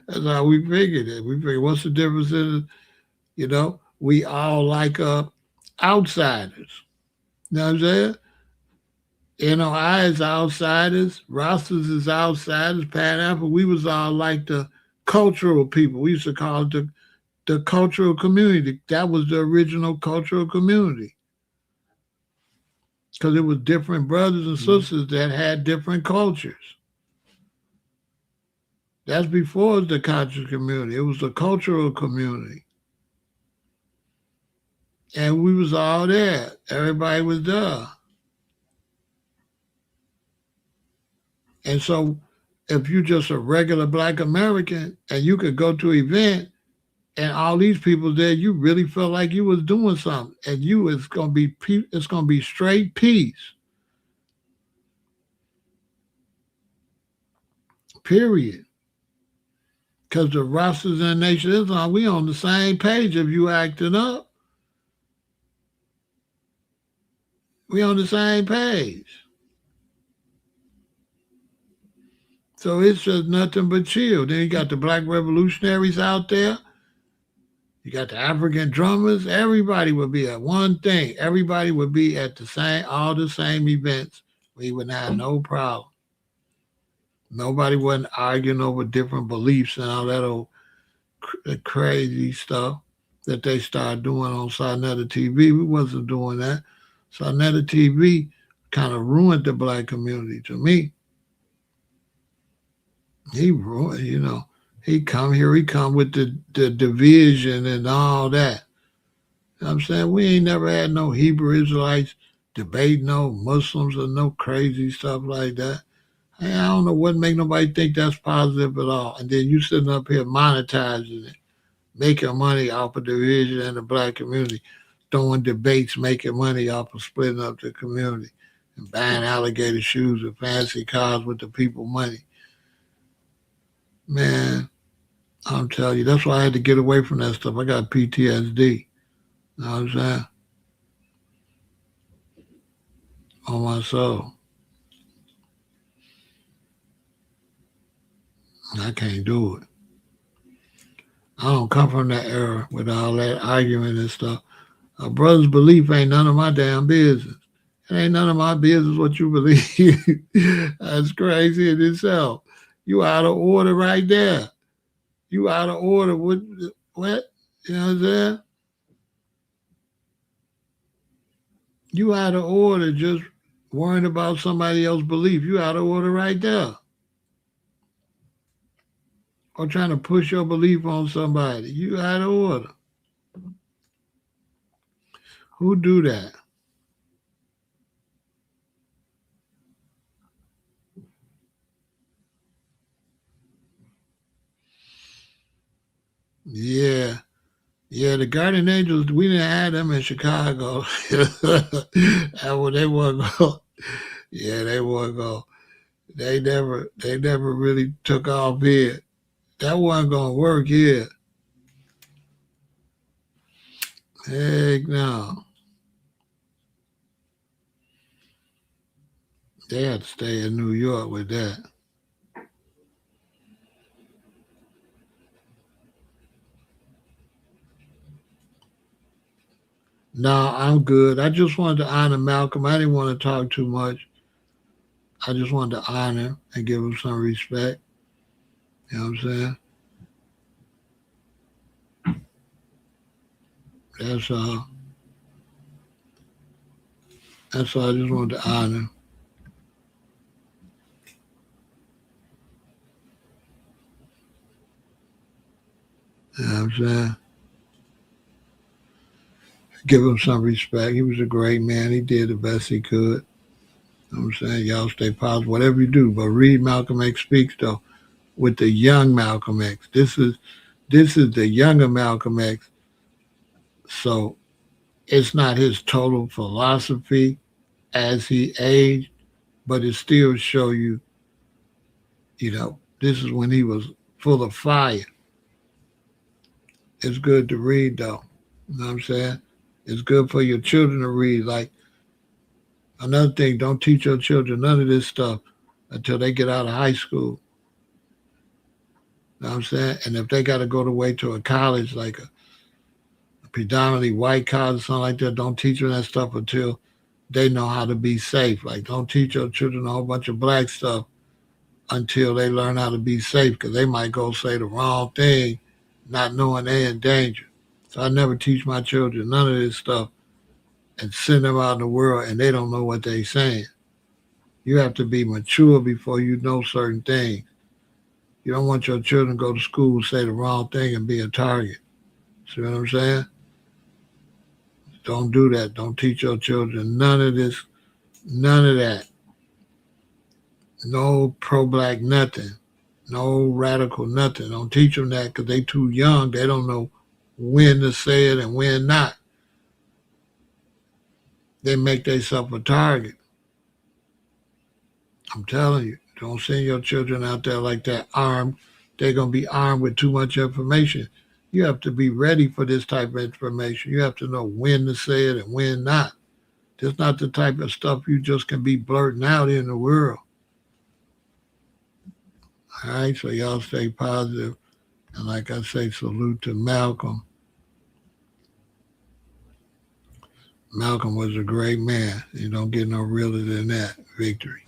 That's how we figured it. We figured, what's the difference in, you know, we all like outsiders. You know what I'm saying? NOI is outsiders, Rastas is outsiders, Pan-African. We was all like the cultural people. We used to call it the cultural community. That was the original cultural community. Because it was different brothers and sisters that had different cultures. That's before the conscious community. It was the cultural community. And we was all there. Everybody was there. And so if you're just a regular black American and you could go to an event and all these people there, you really felt like you was doing something. And it's gonna be straight peace. Period. Because the Rastas and Nation Islam, we on the same page if you acting up. We on the same page. So it's just nothing but chill. Then you got the black revolutionaries out there. You got the African drummers. Everybody would be at one thing. Everybody would be at all the same events. We would have no problem. Nobody wasn't arguing over different beliefs and all that old crazy stuff that they started doing on Sarnetta TV. We wasn't doing that. Sarnetta TV kind of ruined the black community to me. He ruined, you know. He come with the division and all that. You know what I'm saying? We ain't never had no Hebrew Israelites debate no Muslims or no crazy stuff like that. I don't know what make nobody think that's positive at all. And then you sitting up here monetizing it, making money off of division in the black community. throwing debates, making money off of splitting up the community and buying alligator shoes and fancy cars with the people money. Man, I'm telling you, that's why I had to get away from that stuff. I got PTSD. You know what I'm saying? On my soul. I can't do it. I don't come from that era with all that arguing and stuff. A brother's belief ain't none of my damn business. It ain't none of my business what you believe. That's crazy in itself. You out of order right there. You out of order. What? You know what I'm saying? You out of order just worrying about somebody else's belief. You out of order right there. Or trying to push your belief on somebody. You out of order. Who do that? Yeah. Yeah, the Guardian Angels, we didn't have them in Chicago. That when they weren't go. Yeah, they weren't go. They never really took off here. That wasn't gonna work here. Heck no. They had to stay in New York with that. No, I'm good. I just wanted to honor Malcolm. I didn't want to talk too much. I just wanted to honor him and give him some respect. You know what I'm saying? That's all. That's all. I just wanted to honor him. You know what I'm saying? Give him some respect. He was a great man. He did the best he could. You know what I'm saying? Y'all stay positive, whatever you do. But read Malcolm X Speaks, though, with the young Malcolm X. This is the younger Malcolm X. So it's not his total philosophy as he aged, but it still show you, this is when he was full of fire. It's good to read though. You know what I'm saying? It's good for your children to read. Like another thing, don't teach your children none of this stuff until they get out of high school. You know what I'm saying? And if they got to go to way to a college, like a predominantly white college or something like that, don't teach them that stuff until they know how to be safe. Like don't teach your children a whole bunch of black stuff until they learn how to be safe because they might go say the wrong thing, not knowing they're in danger. So I never teach my children none of this stuff and send them out in the world and they don't know what they're saying. You have to be mature before you know certain things. You don't want your children to go to school, say the wrong thing, and be a target. See what I'm saying? Don't do that. Don't teach your children none of this, none of that. No pro-black nothing. No radical nothing. Don't teach them that because they too young. They don't know when to say it and when not. They make themselves a target. I'm telling you, don't send your children out there like that armed. They're going to be armed with too much information. You have to be ready for this type of information. You have to know when to say it and when not. This not the type of stuff you just can be blurting out in the world. All right, so y'all stay positive. And like I say, salute to Malcolm. Malcolm was a great man. You don't get no realer than that. Victory.